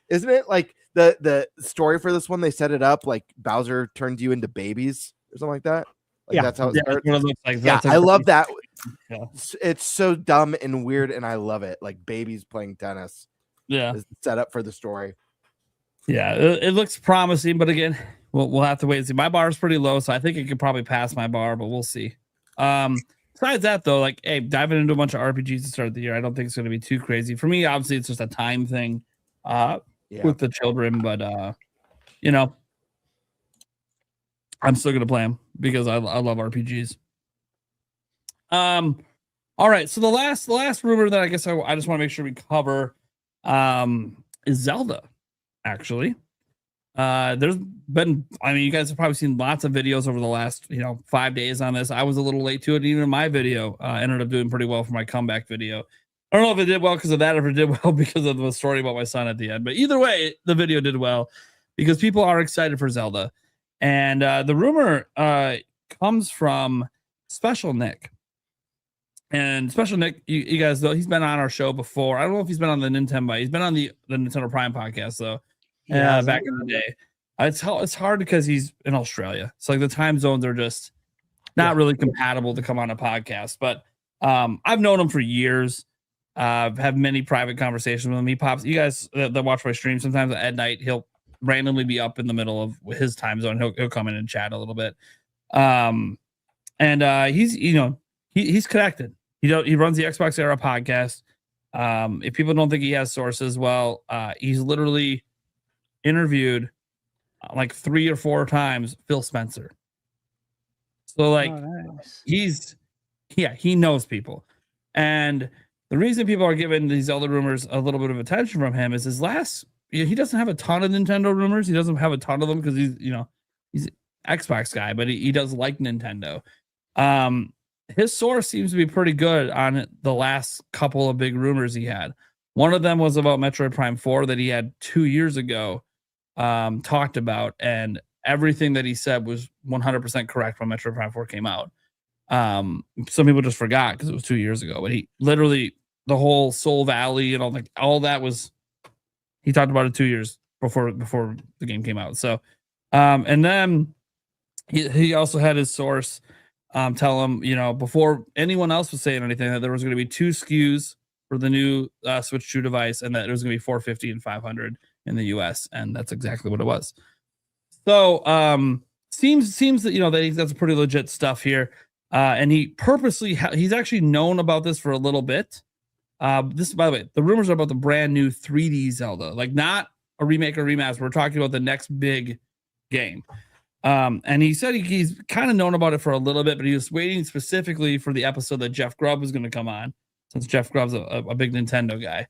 isn't it like the story for this one, they set it up like Bowser turned you into babies or something like that? Like, that's how it starts. That's what it looks like. Yeah, I love that. Yeah. It's so dumb and weird, and I love it. Like babies playing tennis. Yeah, is set up for the story. Yeah, it looks promising, but again, we'll have to wait and see. My bar is pretty low, so I think it could probably pass my bar, but we'll see. Besides that, though, like, hey, diving into a bunch of RPGs to start the year, I don't think it's going to be too crazy. For me, obviously, it's just a time thing with the children, but, you know, I'm still going to play them because I love RPGs. All right, so the last rumor that I guess I just want to make sure we cover is Zelda, actually. There's been, I mean, you guys have probably seen lots of videos over the last 5 days on this. I was a little late to it. Even my video ended up doing pretty well for my comeback video. I don't know if it did well because of that, or if it did well because of the story about my son at the end, but either way, the video did well because people are excited for Zelda. And the rumor comes from Special Nick. And Special Nick, you guys know, he's been on our show before. I don't know if he's been on the Nintenbyte. He's been on the Nintendo Prime podcast, though. Back in the day. It's hard because he's in Australia, so like the time zones are just not really compatible to come on a podcast. But I've known him for years. I've had many private conversations with him. He pops, you guys that watch my stream, sometimes at night he'll randomly be up in the middle of his time zone. He'll come in and chat a little bit. He's he's connected. He runs the Xbox Era podcast. If people don't think he has sources, well, he's literally interviewed like 3 or 4 times Phil Spencer. So like he knows people. And the reason people are giving these other rumors a little bit of attention from him is his last, he doesn't have a ton of Nintendo rumors. He doesn't have a ton of them because he's an Xbox guy, but he does like Nintendo. His source seems to be pretty good on the last couple of big rumors he had. One of them was about Metroid Prime 4 that he had 2 years ago talked about, and everything that he said was 100% correct when Metroid Prime 4 came out. Some people just forgot because it was 2 years ago, but he literally, the whole Soul Valley and all that was, he talked about it 2 years before the game came out. So and then he also had his source tell him, before anyone else was saying anything, that there was going to be 2 SKUs for the new Switch 2 device, and that it was going to be $450 and $500 in the US, and that's exactly what it was. So seems that that's pretty legit stuff here. And he purposely he's actually known about this for a little bit. This, by the way, the rumors are about the brand new 3D Zelda, like not a remake or remaster. We're talking about the next big game. And he said he's kind of known about it for a little bit, but he was waiting specifically for the episode that Jeff Grubb was going to come on, since Jeff Grubb's a big Nintendo guy.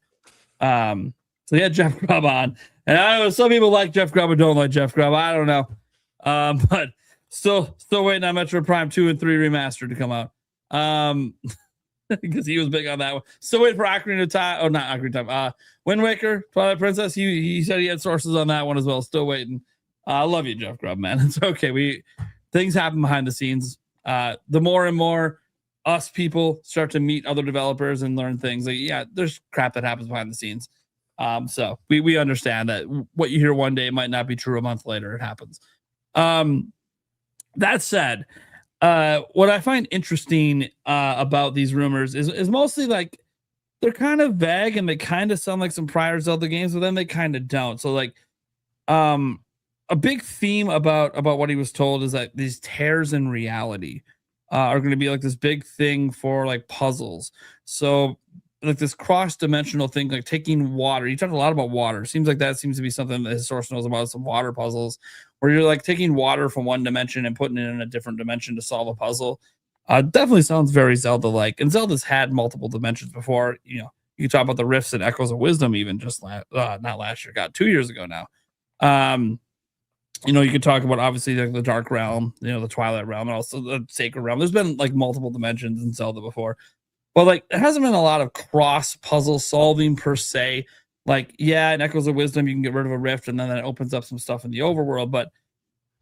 So he had Jeff Grubb on, and I know some people like Jeff Grubb or don't like Jeff Grubb. I don't know, but still waiting on Metro Prime 2 and 3 remastered to come out. Because he was big on that one. Still waiting for Ocarina of Time. Oh, not Ocarina of Time. Wind Waker, Twilight Princess. He said he had sources on that one as well. Still waiting. I love you, Jeff Grubb, man. It's okay. Things happen behind the scenes. The more and more us people start to meet other developers and learn things, like, yeah, there's crap that happens behind the scenes. So we understand that what you hear one day might not be true a month later. It happens. That said, what I find interesting about these rumors is mostly like they're kind of vague and they kind of sound like some prior Zelda games, but then they kind of don't. So like a big theme about what he was told is that these tears in reality are going to be like this big thing for like puzzles. So like this cross-dimensional thing, like taking water. You talked a lot about water. Seems like that seems to be something that his source knows about, some water puzzles, where you're like taking water from one dimension and putting it in a different dimension to solve a puzzle. Definitely sounds very Zelda-like. And Zelda's had multiple dimensions before. You know, you talk about the rifts and Echoes of Wisdom, even just not last year, 2 years ago now. You know, you could talk about obviously like the Dark Realm, you know, the Twilight Realm, and also the Sacred Realm. There's been like multiple dimensions in Zelda before. But like, there hasn't been a lot of cross puzzle solving per se. Like, yeah, in Echoes of Wisdom, you can get rid of a rift, and then that opens up some stuff in the overworld. But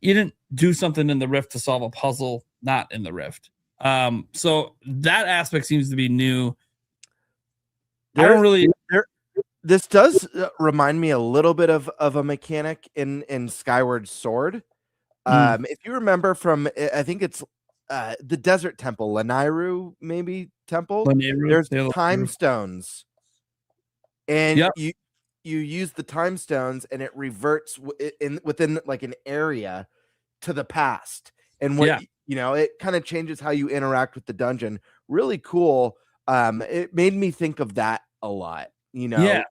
you didn't do something in the rift to solve a puzzle not in the rift. So that aspect seems to be new. This does remind me a little bit of a mechanic in Skyward Sword. If you remember from, I think it's the Desert Temple, Lanayru maybe temple. There's time stones, and you use the time stones, and it reverts within like an area to the past, and what you know, it kind of changes how you interact with the dungeon. Really cool. It made me think of that a lot. You know,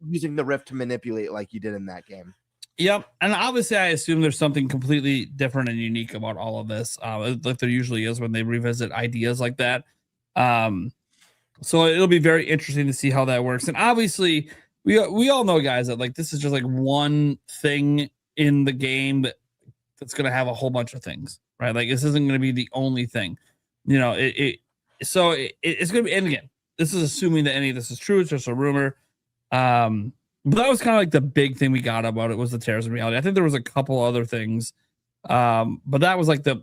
using the rift to manipulate like you did in that game. Yep. And obviously I assume there's something completely different and unique about all of this. Like there usually is when they revisit ideas like that. So it'll be very interesting to see how that works. And obviously we all know, guys, that like this is just like one thing in the game that's going to have a whole bunch of things, right? Like this isn't going to be the only thing, you know, it's going to be, and again, this is assuming that any of this is true. It's just a rumor. But that was kind of like the big thing we got about it was the tears in reality. I think there was a couple other things, but that was like the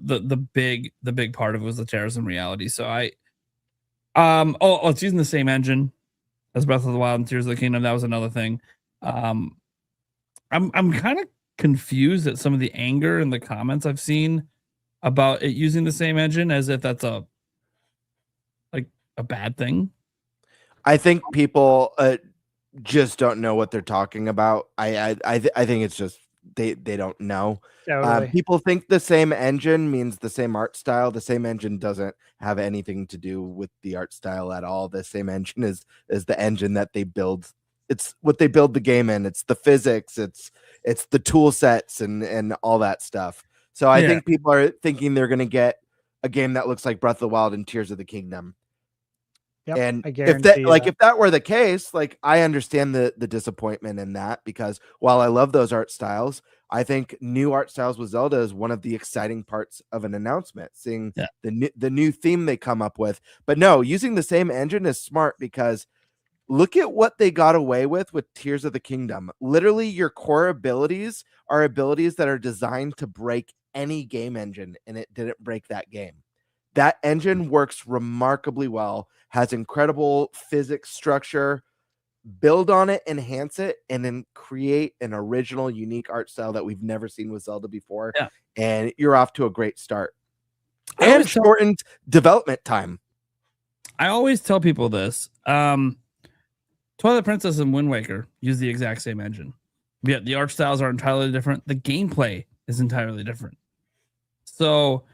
big part of it was the tears in reality. So it's using the same engine as Breath of the Wild and Tears of the Kingdom. That was another thing. I'm kind of confused at some of the anger in the comments I've seen about it using the same engine, as if that's a bad thing. I think people just don't know what they're talking about. I think it's just they don't know. Totally. People think the same engine means the same art style. The same engine doesn't have anything to do with the art style at all. The same engine is the engine that they build. It's what they build the game in. It's the physics. It's the tool sets and all that stuff. So I think people are thinking they're going to get a game that looks like Breath of the Wild and Tears of the Kingdom. Yep, and if that were the case, like I understand the disappointment in that, because while I love those art styles, I think new art styles with Zelda is one of the exciting parts of an announcement, seeing the new theme they come up with. But no, using the same engine is smart, because look at what they got away with Tears of the Kingdom. Literally, your core abilities are abilities that are designed to break any game engine, and it didn't break that game. That engine works remarkably well, has incredible physics structure. Build on it, enhance it, and then create an original, unique art style that we've never seen with Zelda before. Yeah. And you're off to a great start. And shortened development time. I always tell people this. Twilight Princess and Wind Waker use the exact same engine. Yet the art styles are entirely different. The gameplay is entirely different. So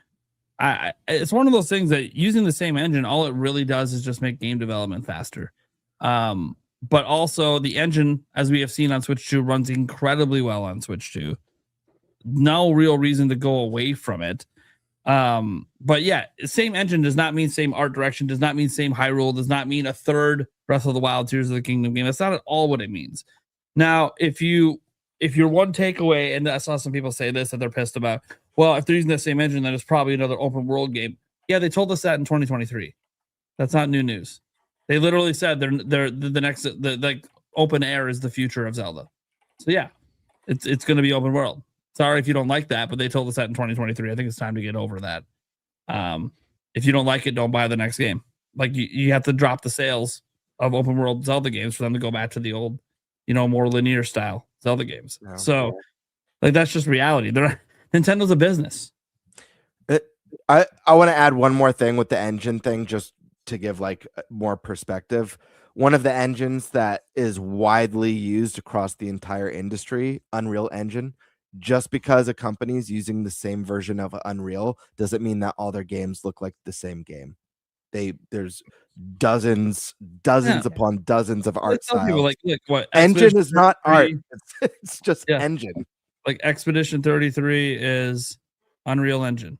it's one of those things that using the same engine, all it really does is just make game development faster. But also the engine, as we have seen on Switch 2, runs incredibly well on Switch 2. No real reason to go away from it. But yeah, same engine does not mean same art direction, does not mean same Hyrule, does not mean a third Breath of the Wild, Tears of the Kingdom game. That's not at all what it means. Now, if you're one takeaway, and I saw some people say this that they're pissed about, well, if they're using the same engine, then it's probably another open world game. Yeah, they told us that in 2023. That's not new news. They literally said they're the next like open air is the future of Zelda. So yeah, it's going to be open world. Sorry if you don't like that, but they told us that in 2023. I think it's time to get over that. If you don't like it, don't buy the next game. Like you have to drop the sales of open world Zelda games for them to go back to the old, more linear style Zelda games. Yeah, so like that's just reality. Nintendo's a business. I want to add one more thing with the engine thing, just to give like more perspective. One of the engines that is widely used across the entire industry, Unreal Engine. Just because a company's using the same version of Unreal doesn't mean that all their games look like the same game. There's dozens upon dozens of art styles. People like, look, what engine is not art. It's just engine. Like Expedition 33 is Unreal Engine.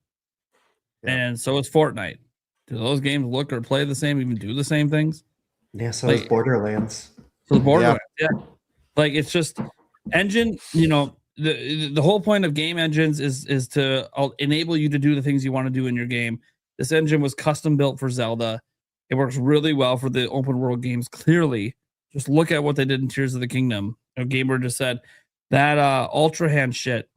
Yeah. And so is Fortnite. Do those games look or play the same, even do the same things? Yeah, so is Borderlands. So Borderlands, yeah. Like it's just engine, the whole point of game engines is to enable you to do the things you want to do in your game. This engine was custom built for Zelda. It works really well for the open world games. Clearly, just look at what they did in Tears of the Kingdom. Gamer just said that Ultra Hand shit,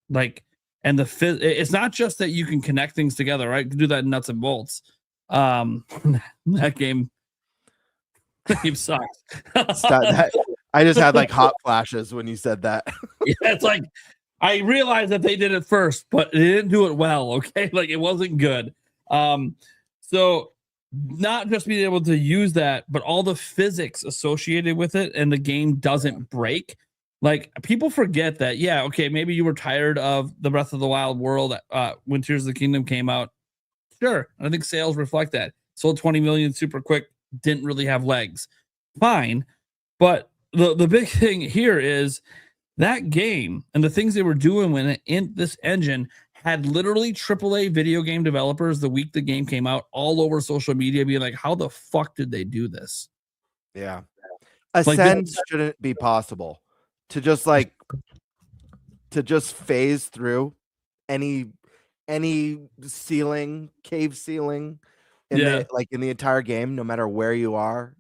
like, and it's not just that you can connect things together, right? You can do that in nuts and bolts. That game sucks. I just had like hot flashes when you said that. Yeah, it's like I realized that they did it first, but they didn't do it well. Okay, like it wasn't good. So not just being able to use that, but all the physics associated with it, and the game doesn't break. Like people forget that. Yeah, okay, maybe you were tired of the Breath of the Wild world when Tears of the Kingdom came out. Sure, and I think sales reflect that. Sold 20 million super quick, didn't really have legs. Fine, but the big thing here is that game and the things they were doing when in this engine had literally AAA video game developers the week the game came out all over social media being like, how the fuck did they do this? Yeah. Ascend shouldn't be possible to just phase through any ceiling, cave ceiling in the entire game, no matter where you are,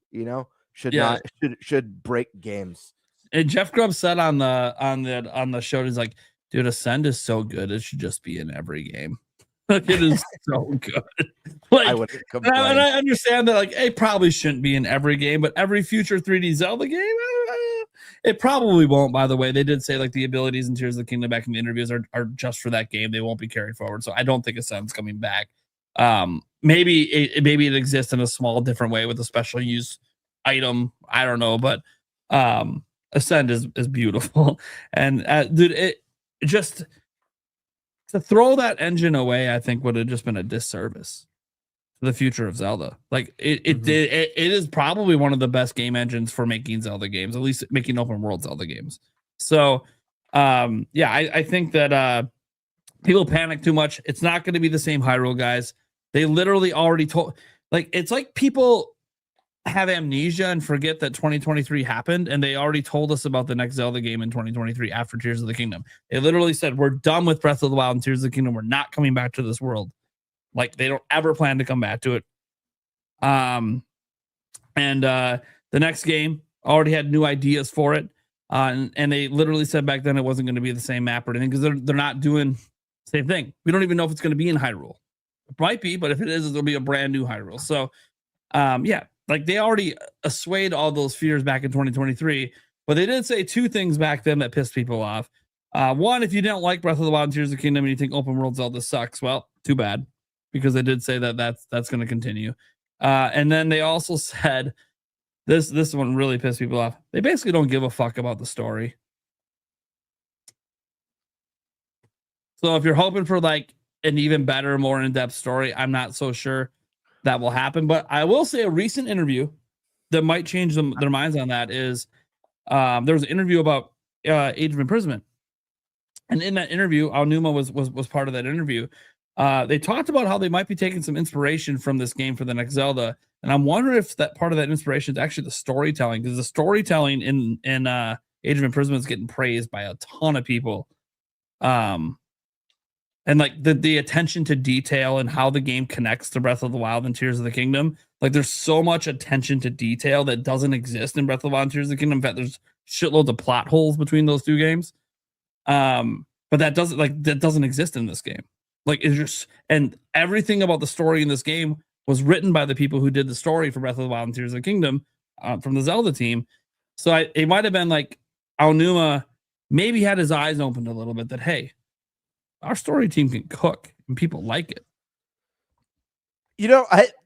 should break games. And Jeff Grubb said on the show, he's like, dude, Ascend is so good, it should just be in every game. Like it is so good. Like I wouldn't complain. And I understand that like it probably shouldn't be in every game, but every future 3D Zelda game, it probably won't. By the way, they did say like the abilities in Tears of the Kingdom back in the interviews are just for that game. They won't be carried forward. So I don't think Ascend's coming back. Maybe it exists in a small different way with a special use item. I don't know, but Ascend is beautiful. And dude, it just to throw that engine away, I think would have just been a disservice to the future of Zelda. Like it is probably one of the best game engines for making Zelda games, at least making open world Zelda games. So I think that people panic too much. It's not going to be the same Hyrule, guys. They literally already told, like, it's like people have amnesia and forget that 2023 happened, and they already told us about the next Zelda game in 2023 after Tears of the Kingdom. They literally said, we're done with Breath of the Wild and Tears of the Kingdom. We're not coming back to this world. Like, they don't ever plan to come back to it. The next game already had new ideas for it. And they literally said back then it wasn't going to be the same map or anything, because they're not doing the same thing. We don't even know if it's going to be in Hyrule. It might be, but if it is, it'll be a brand new Hyrule. So, like they already assuaged all those fears back in 2023, but they did say two things back then that pissed people off. One, if you didn't like Breath of the Wild and Tears of the Kingdom and you think open world Zelda sucks, well, too bad, because they did say that that's going to continue. And then they also said this one really pissed people off. They basically don't give a fuck about the story. So if you're hoping for like an even better, more in-depth story, I'm not so sure that will happen. But I will say a recent interview that might change their minds on that is there was an interview about Age of Imprisonment. And in that interview, Aonuma was part of that interview. They talked about how they might be taking some inspiration from this game for the next Zelda, and I'm wondering if that part of that inspiration is actually the storytelling, because the storytelling in Age of Imprisonment is getting praised by a ton of people. And like the attention to detail and how the game connects to Breath of the Wild and Tears of the Kingdom. Like there's so much attention to detail that doesn't exist in Breath of the Wild and Tears of the Kingdom. In fact, there's shitloads of plot holes between those two games. But that doesn't exist in this game. Like it's just, and everything about the story in this game was written by the people who did the story for Breath of the Wild and Tears of the Kingdom from the Zelda team. So it might have been like Aonuma maybe had his eyes opened a little bit that, hey, our story team can cook and people like it.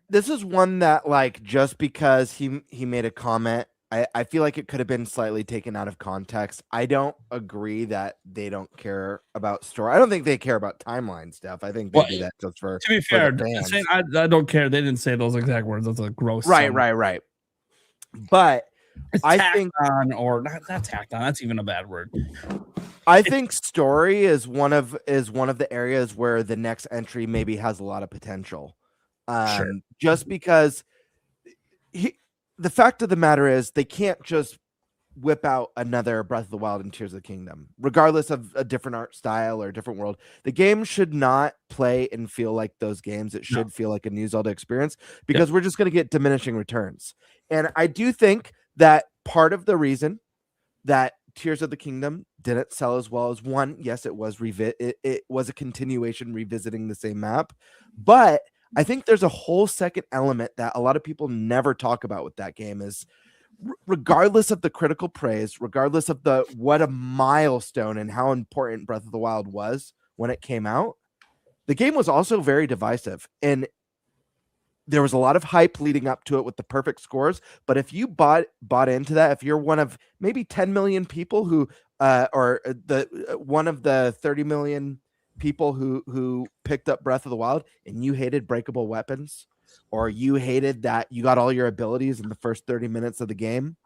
This is one that, like, just because he made a comment, I feel like it could have been slightly taken out of context. I don't agree that they don't care about story. I don't think they care about timeline stuff. I think they do that just for, to be fair, saying I don't care. They didn't say those exact words. That's a gross. Right. But I think not tacked on. That's even a bad word. I think story is one of the areas where the next entry maybe has a lot of potential. Sure. Just because the fact of the matter is they can't just whip out another Breath of the Wild and Tears of the Kingdom, regardless of a different art style or a different world. The game should not play and feel like those games. It should feel like a new Zelda experience, because we're just going to get diminishing returns. And I do think that part of the reason that Tears of the Kingdom didn't sell as well as one, yes, it was it was a continuation revisiting the same map, but I think there's a whole second element that a lot of people never talk about with that game is, regardless of the critical praise, regardless of what a milestone and how important Breath of the Wild was when it came out, the game was also very divisive, and there was a lot of hype leading up to it with the perfect scores. But if you bought into that, if you're one of maybe 10 million people who, or one of the 30 million people who picked up Breath of the Wild and you hated breakable weapons, or you hated that you got all your abilities in the first 30 minutes of the game,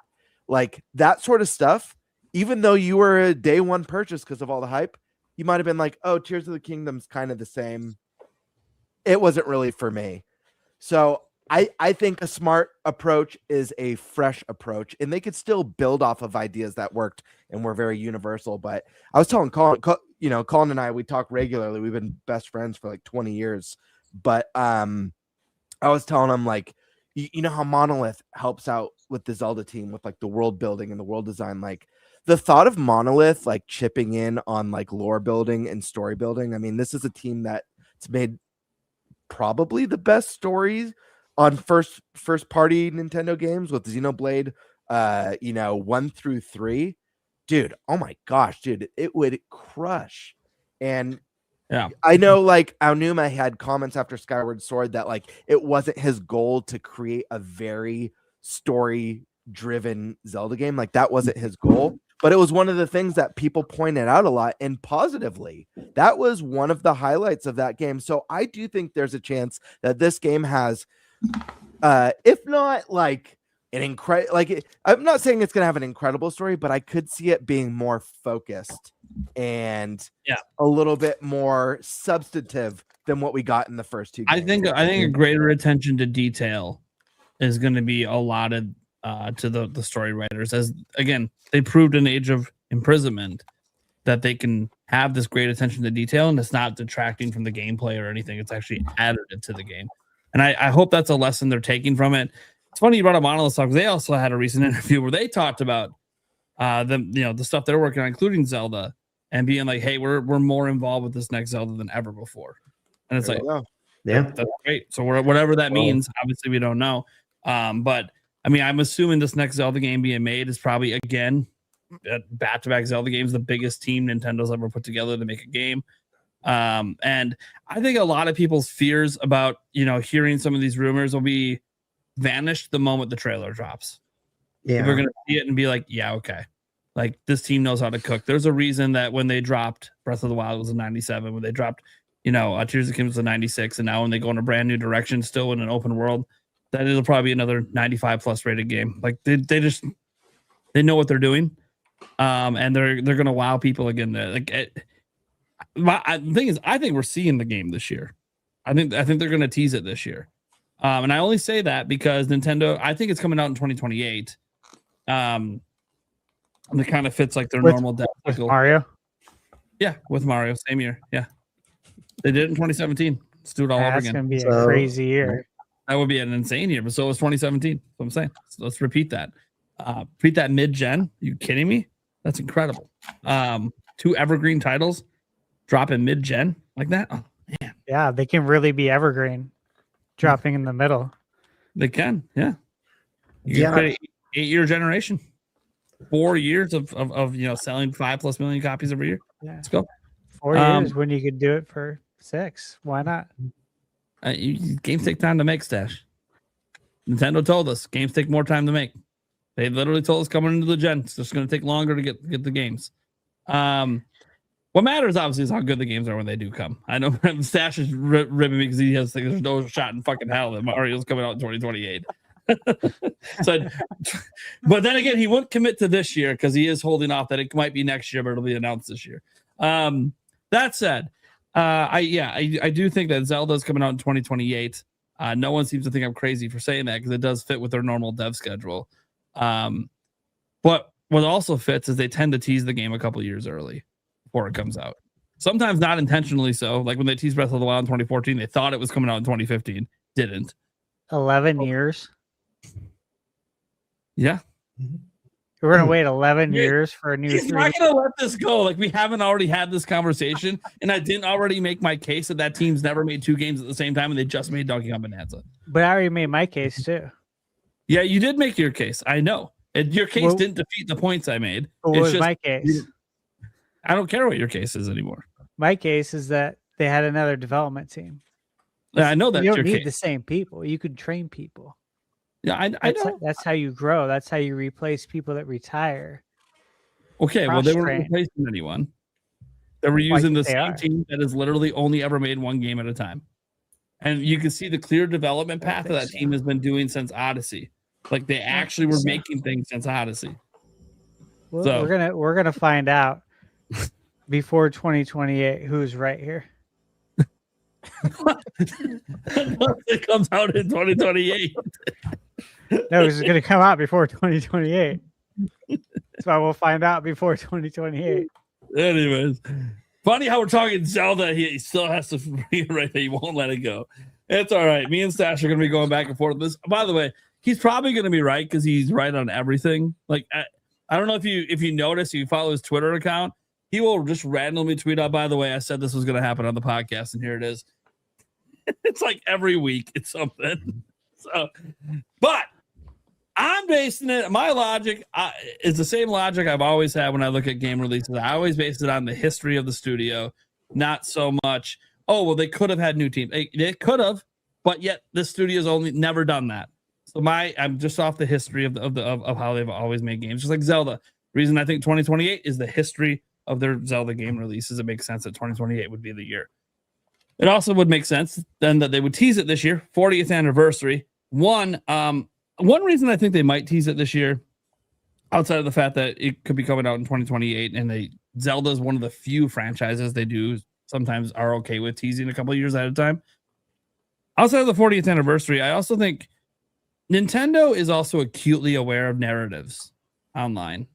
like that sort of stuff, even though you were a day one purchase because of all the hype, you might have been like, oh, Tears of the Kingdom's kind of the same. It wasn't really for me. So I think a smart approach is a fresh approach, and they could still build off of ideas that worked and were very universal. But I was telling Colin, Colin and I, we talk regularly. We've been best friends for like 20 years. But I was telling him, like, you know how Monolith helps out with the Zelda team with like the world building and the world design. Like the thought of Monolith like chipping in on like lore building and story building. I mean, this is a team that's made probably the best stories on first party Nintendo games with Xenoblade 1 through 3. Dude, oh my gosh, dude, it would crush. And yeah, I know like Aonuma had comments after Skyward Sword that like it wasn't his goal to create a very story driven Zelda game. Like that wasn't his goal. But it was one of the things that people pointed out a lot, and positively. That was one of the highlights of that game. So I do think there's a chance that this game has, if not like an incredible, I'm not saying it's going to have an incredible story, but I could see it being more focused and a little bit more substantive than what we got in the first two games. I think a greater attention to detail is going to be allotted to the story writers, as again they proved in Age of Imprisonment that they can have this great attention to detail, and it's not detracting from the gameplay or anything. It's actually additive to the game, and I hope that's a lesson they're taking from it. It's funny you brought up Monolith Talk. They also had a recent interview where they talked about the stuff they're working on, including Zelda, and being like, hey, we're more involved with this next Zelda than ever before. And it's like, yeah, that's great. So whatever that means, obviously we don't know, but I mean, I'm assuming this next Zelda game being made is probably, again, back-to-back Zelda games, the biggest team Nintendo's ever put together to make a game. And I think a lot of people's fears about, hearing some of these rumors will be vanished the moment the trailer drops. Yeah. We're going to see it and be like, yeah, okay. Like, this team knows how to cook. There's a reason that when they dropped Breath of the Wild, it was a 97. When they dropped, Tears of the Kingdom was a 96. And now when they go in a brand new direction, still in an open world, that it'll probably be another 95 plus rated game. Like they know what they're doing. And they're going to wow people again. The thing is, I think we're seeing the game this year. I think they're going to tease it this year. And I only say that because Nintendo, I think it's coming out in 2028. And it kind of fits like their normal dev with cycle. Mario. Yeah, with Mario, same year. Yeah. They did it in 2017. Let's do it all over That's again. gonna be a So- crazy year. That would be an insane year, but so was 2017. That's what I'm saying. So let's repeat that. Repeat that mid-gen. You kidding me? That's incredible. 2 evergreen titles dropping mid-gen like that. Oh man, Yeah, they can really be evergreen, dropping in the middle. they can. Yeah. You Yeah. can create an 8-year generation. 4 years of selling 5+ million copies every year. Yeah, Let's go. 4 years when you could do it for 6. Why not? Games take time to make, Stash. Nintendo told us games take more time to make. They literally told us coming into the gen, it's just going to take longer to get the games. What matters obviously is how good the games are when they do come. I know Stash is ribbing me because he has there's no shot in fucking hell that Mario's coming out in 2028. So, but then again, he wouldn't commit to this year because he is holding off that it might be next year, but it'll be announced this year. That said, I do think that Zelda's coming out in 2028. No one seems to think I'm crazy for saying that because it does fit with their normal dev schedule. But what also fits is they tend to tease the game a couple years early before it comes out. Sometimes not intentionally so. Like when they teased Breath of the Wild in 2014, they thought it was coming out in 2015. Didn't. 11 years. Yeah. We're gonna wait 11 Yeah. years for a new He's 3D. not going to let this go. Like we haven't already had this conversation, and I didn't already make my case that team's never made 2 games at the same time, and they just made Donkey Kong Bonanza. But I already made my case too. Yeah, you did make your case. I know. And your case Well- didn't defeat the points I made. What It's was just- my case? I don't care what your case is anymore. My case is that they had another development team. I know that's you your don't need case. the same people. You could train people. Yeah, I know. That's how you grow. That's how you replace people that retire. Okay, well, they weren't cross-train. replacing anyone. They were Why using the they same are. team that has literally only ever made 1 game at a time. And you can see the clear development path that think team has been doing since Odyssey. Like they actually were making things since Odyssey. Well, So- we're gonna find out before 2028 who's right here. It comes out in 2028. No, it's gonna come out before 2028. That's why we'll find out before 2028. Anyways, funny how we're talking Zelda. He still has to reiterate that he won't let it go. It's all right. Me and Stash are going to be going back and forth. This, by the way, he's probably going to be right because he's right on everything. Like I don't know if you notice, if you follow his Twitter account, he will just randomly tweet out. By the way, I said this was going to happen on the podcast, and here it is. It's like every week it's something. So, but I'm basing it. My logic is the same logic I've always had when I look at game releases. I always base it on the history of the studio, not so much. Oh well, they could have had new teams. They could have, but yet the studio's only never done that. So I'm just off the history of how they've always made games, just like Zelda. Reason I think 2028 is the history of their Zelda game releases. It makes sense that 2028 would be the year. It also would make sense then that they would tease it this year, 40th anniversary. One reason I think they might tease it this year, outside of the fact that it could be coming out in 2028, and Zelda is one of the few franchises they do sometimes are okay with teasing a couple of years at a time. Outside of the 40th anniversary, I also think Nintendo is also acutely aware of narratives online.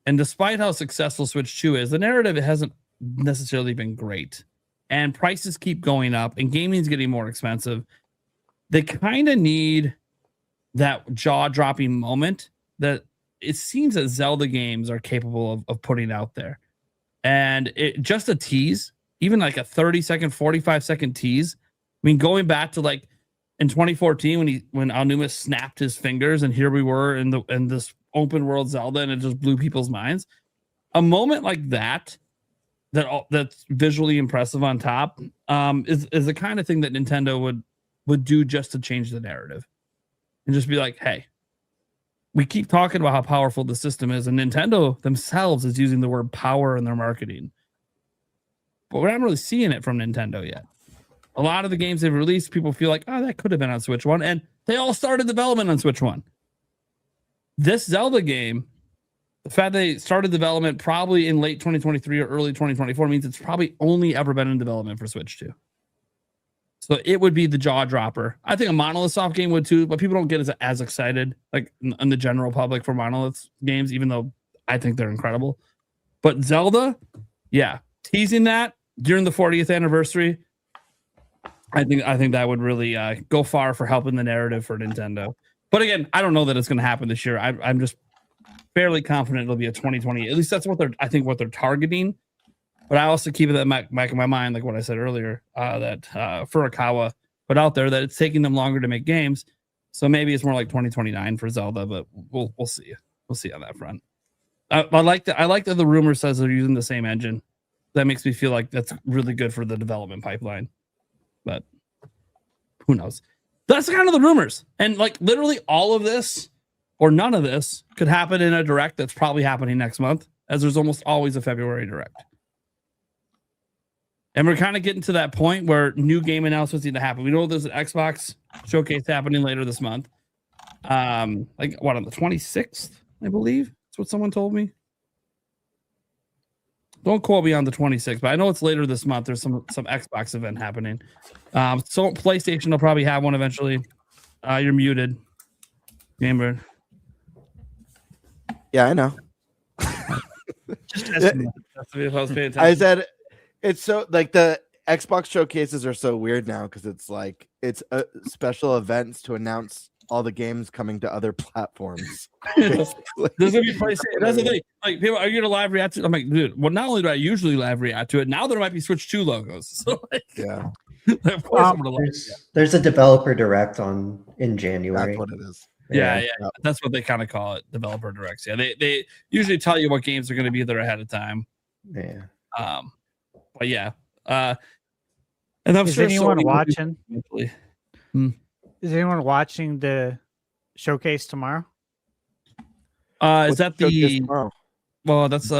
And despite how successful Switch 2 is, the narrative hasn't necessarily been great. And prices keep going up, and gaming's getting more expensive. They kind of need that jaw-dropping moment that it seems that Zelda games are capable of putting out there. And just a tease, even like a 30-second, 45-second tease. I mean, going back to like in 2014 when Aonuma snapped his fingers, and here we were in this open world Zelda, and it just blew people's minds. A moment like that's visually impressive on top is the kind of thing that Nintendo would do just to change the narrative. And just be like, hey, we keep talking about how powerful the system is, and Nintendo themselves is using the word power in their marketing. But we're not really seeing it from Nintendo yet. A lot of the games they've released, people feel like, oh, that could have been on Switch 1, and they all started development on Switch 1. This Zelda game, the fact they started development probably in late 2023 or early 2024 means it's probably only ever been in development for Switch 2. So it would be the jaw dropper. I think a Monolith Soft game would too, but people don't get as excited like in the general public for Monolith games, even though I think they're incredible. But Zelda, yeah, teasing that during the 40th anniversary, I think that would really go far for helping the narrative for Nintendo. But again, I don't know that it's going to happen this year. I'm just fairly confident it'll be a 2020. At least that's what they're targeting. But I also keep it back in my mind, like what I said earlier, that Furukawa put out there that it's taking them longer to make games. So maybe it's more like 2029 for Zelda, but we'll see. We'll see on that front. I like that the rumor says they're using the same engine. That makes me feel like that's really good for the development pipeline. But who knows? That's kind of the rumors. And like literally all of this or none of this could happen in a direct that's probably happening next month, as there's almost always a February direct. And we're kind of getting to that point where new game announcements need to happen. We know there's an Xbox showcase happening later this month. Like what, on the 26th, I believe? That's what someone told me. Don't quote me on the 26th, but I know it's later this month. There's some Xbox event happening. So PlayStation will probably have one eventually. You're muted, Gamer. Yeah, I know. Just testing that. That's if I was paying attention. I said it's so like the Xbox showcases are so weird now because it's like it's special events to announce all the games coming to other platforms. There's gonna be PlayStation. That's the thing. Like, people are you gonna live react to it? I'm like, dude, well, not only do I usually live react to it, now there might be Switch 2 logos. So like, Yeah, of course I'm gonna live react. There's a developer direct in January. that's what it is. Yeah. That's what they kind of call it, developer directs. Yeah, they usually tell you what games are gonna be there ahead of time. Yeah. But yeah. And I'm Is sure anyone Sony will do watching? eventually. Is anyone watching the showcase tomorrow? Is that Showcase the tomorrow? well? That's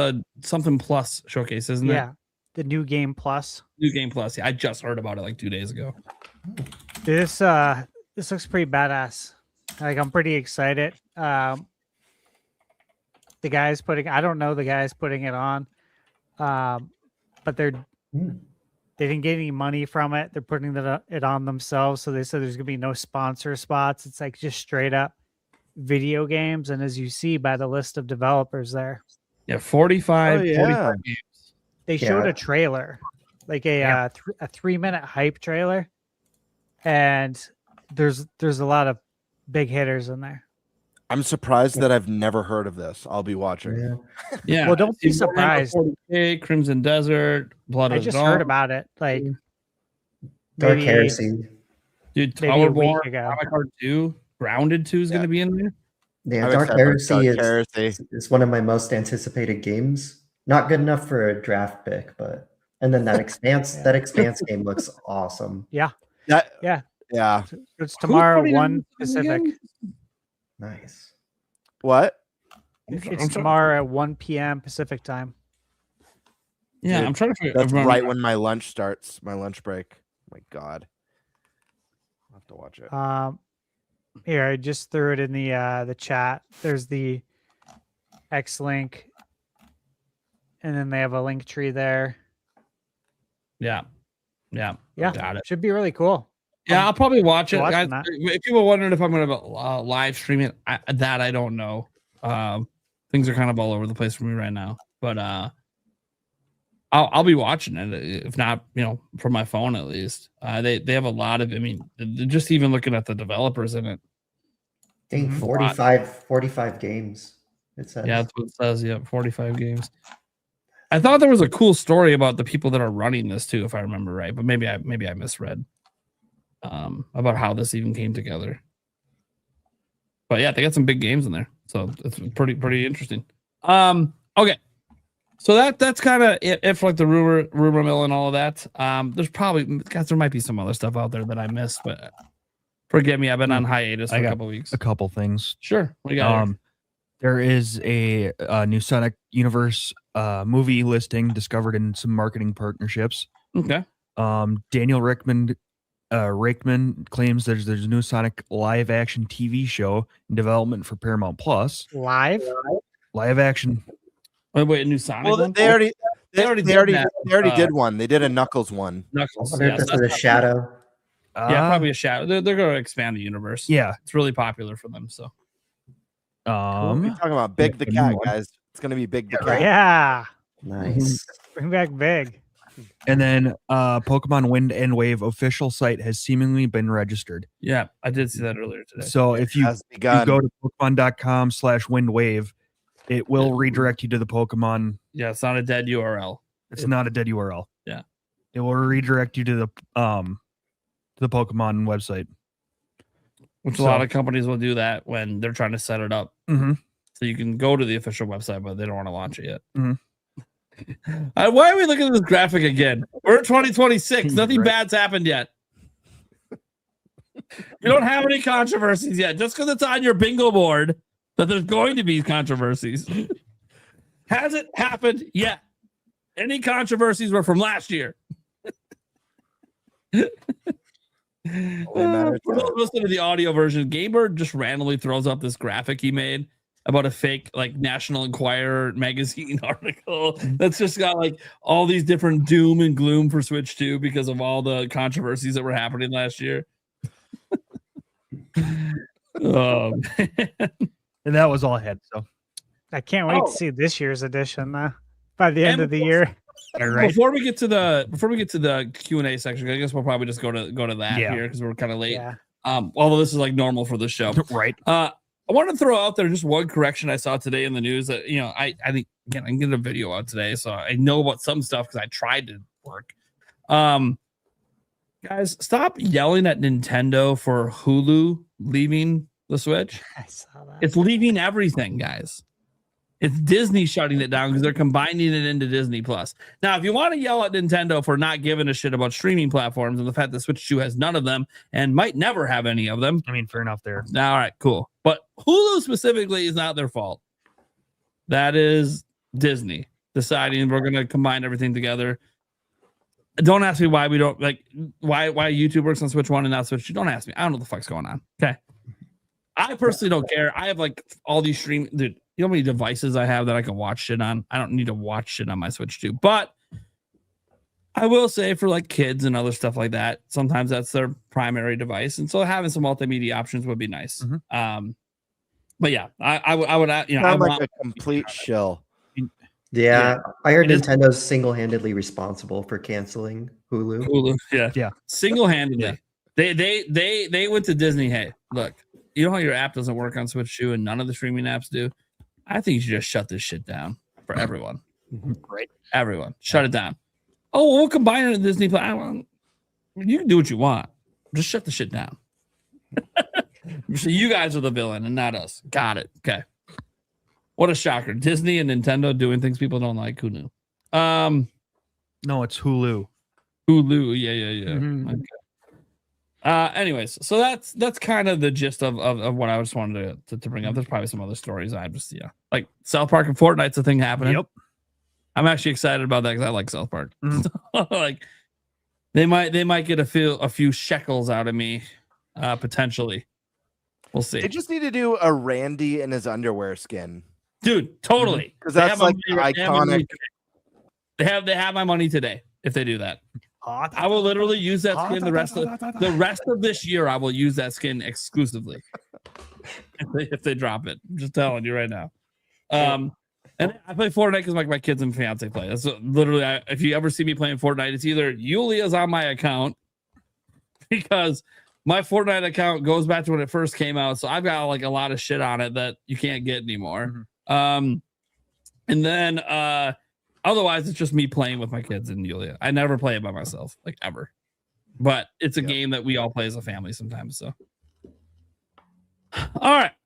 something plus showcase, isn't it? Yeah, the new game plus. New Game Plus. Yeah, I just heard about it like 2 days ago. This looks pretty badass. Like I'm pretty excited. The guys I don't know the guys putting it on, but they didn't get any money from it. They're putting it on themselves. So they said there's gonna be no sponsor spots. It's like just straight up video games. And as you see by the list of developers there, Yeah, 45. Oh, yeah. 45 games. they showed a trailer, like a 3-minute hype trailer, and there's a lot of big hitters in there. I'm surprised that I've never heard of this. I'll be watching. Yeah. Yeah. Well, don't be see Warhammer surprised. 40K, Crimson Desert, Blood I of just Dawn. heard about it like Dark maybe- Heresy. Dude, maybe a week Towerborn, ago. Atomic Heart 2, Grounded 2 is going to be in there. Yeah, I'm Dark excited for Heresy Dark Heresy. is one of my most anticipated games. Not good enough for a draft pick, but and then that expanse game looks awesome. That, Yeah. yeah. It's tomorrow, putting 1 in Pacific. again? Nice. What? It's tomorrow at 1 p.m. Pacific time. Yeah, Dude, I'm trying to figure That's remember- right when my lunch starts. My lunch break. My God. I'll have to watch it. Here, I just threw it in the chat. There's the X link, and then they have a link tree there. Yeah. Yeah, Got it. should be really cool. Yeah, I'll probably watch it. watching Guys, that. if people are wondering if I'm going to live stream it, I don't know. Things are kind of all over the place for me right now, but I'll be watching it. If not, from my phone at least. They have a lot of. I mean, just even looking at the developers in it. Dang, Mhm. 45 games. It says. Yeah, that's what it says. Yeah, 45 games. I thought there was a cool story about the people that are running this too, if I remember right, but maybe I misread about how this even came together. But yeah, they got some big games in there, so it's pretty interesting. Okay, so that's kind of it for like the rumor mill and all of that. There's probably there might be some other stuff out there that I missed, but forgive me, I've been on hiatus for I a got couple weeks. a couple things. Sure, what do you got? Here? There is a new Sonic Universe movie listing discovered in some marketing partnerships. Okay. Daniel Rickman claims there's a new Sonic live action TV show in development for Paramount Plus. Live? Live action. Wait, a new Sonic Well, one? they already They already did that, did one. They did a Knuckles one. Knuckles. I wonder if Yeah, this so is a that's- shadow. Yeah, probably a shadow. They're going to expand the universe. Yeah. It's really popular for them. So, What are we talking about? Big the a new cat, one. guys. It's gonna be Big the Yeah, cat. Yeah. Nice. Bring back Big. And then Pokemon Wind and Wave official site has seemingly been registered. yeah, I did see that earlier today. So if you Has begun. go to Pokemon.com/windwave, it will redirect you to the Pokemon. Yeah, it's not a dead URL. It's not a dead URL. Yeah. It will redirect you to the Pokemon website. Which a lot of companies will do that when they're trying to set it up. Mm-hmm. So you can go to the official website, but they don't want to launch it yet. Mhm. Why are we looking at this graphic again? We're in 2026. Nothing Right. bad's happened yet. You don't have any controversies yet. Just because it's on your bingo board that there's going to be controversies. Hasn't happened yet. Any controversies were from last year. For those listening to the audio version, Gaber just randomly throws up this graphic he made about a fake like National Enquirer magazine article that's just got like all these different doom and gloom for Switch 2 because of all the controversies that were happening last year. And that was all I had. So I can't wait to see this year's edition by the end of the year. right. Before we get to the Q&A section, I guess we'll probably just go to that Yeah. here because we're kind of late. Yeah. Although this is like normal for the show. Right. I want to throw out there just one correction I saw today in the news that, you know, I think, again, I'm getting a video out today, so I know about some stuff because I tried to work. Guys, stop yelling at Nintendo for Hulu leaving the Switch. I saw that. It's leaving everything, guys. It's Disney shutting it down because they're combining it into Disney Plus. Now, if you want to yell at Nintendo for not giving a shit about streaming platforms and the fact that Switch 2 has none of them and might never have any of them, I mean, fair enough there. all right, cool. But Hulu specifically is not their fault. That is Disney deciding we're going to combine everything together. Don't ask me why we don't like why YouTube works on Switch 1 and not Switch 2. Don't ask me. I don't know what the fuck's going on. Okay. I personally don't care. I have like all these stream, dude. You know how many devices I have that I can watch shit on? I don't need to watch shit on my Switch 2. But I will say for like kids and other stuff like that, sometimes that's their primary device. And so having some multimedia options would be nice. Mhm. But yeah, I would, you know, Sound I like want a complete shill. Yeah, I heard It is- Nintendo's single-handedly responsible for canceling Hulu. Hulu. Yeah. Yeah. Single-handedly. Yeah. They went to Disney. Hey, look, you know how your app doesn't work on Switch 2 and none of the streaming apps do? I think you should just shut this shit down for everyone. Right. Everyone. Shut it down. Oh, we'll combine it in Disney Plus. You can do what you want. Just shut the shit down. So you guys are the villain and not us. Got it. Okay. What a shocker. Disney and Nintendo doing things people don't like. Who knew? No, it's Hulu. Hulu. Yeah. Mhm. Okay. Anyways, so that's kind of the gist of what I just wanted to bring up. There's probably some other stories. I just like South Park and Fortnite's a thing happening. Yep. I'm actually excited about that because I like South Park. Mhm. Like they might get a few shekels out of me, potentially. We'll see. They just need to do a Randy in his underwear skin. Dude, totally. Because They that's have my like money- the iconic. They have my money today if they do that. I will literally use that skin the rest of this year. I will use that skin exclusively if they drop it. I'm just telling you right now. And I play Fortnite because like my kids and fiance play. That's literally if you ever see me playing Fortnite, it's either Yulia's on my account because my Fortnite account goes back to when it first came out, so I've got like a lot of shit on it that you can't get anymore. And then otherwise, it's just me playing with my kids and Yulia. I never play it by myself, like ever. But it's a game that we all play as a family sometimes. So, all right,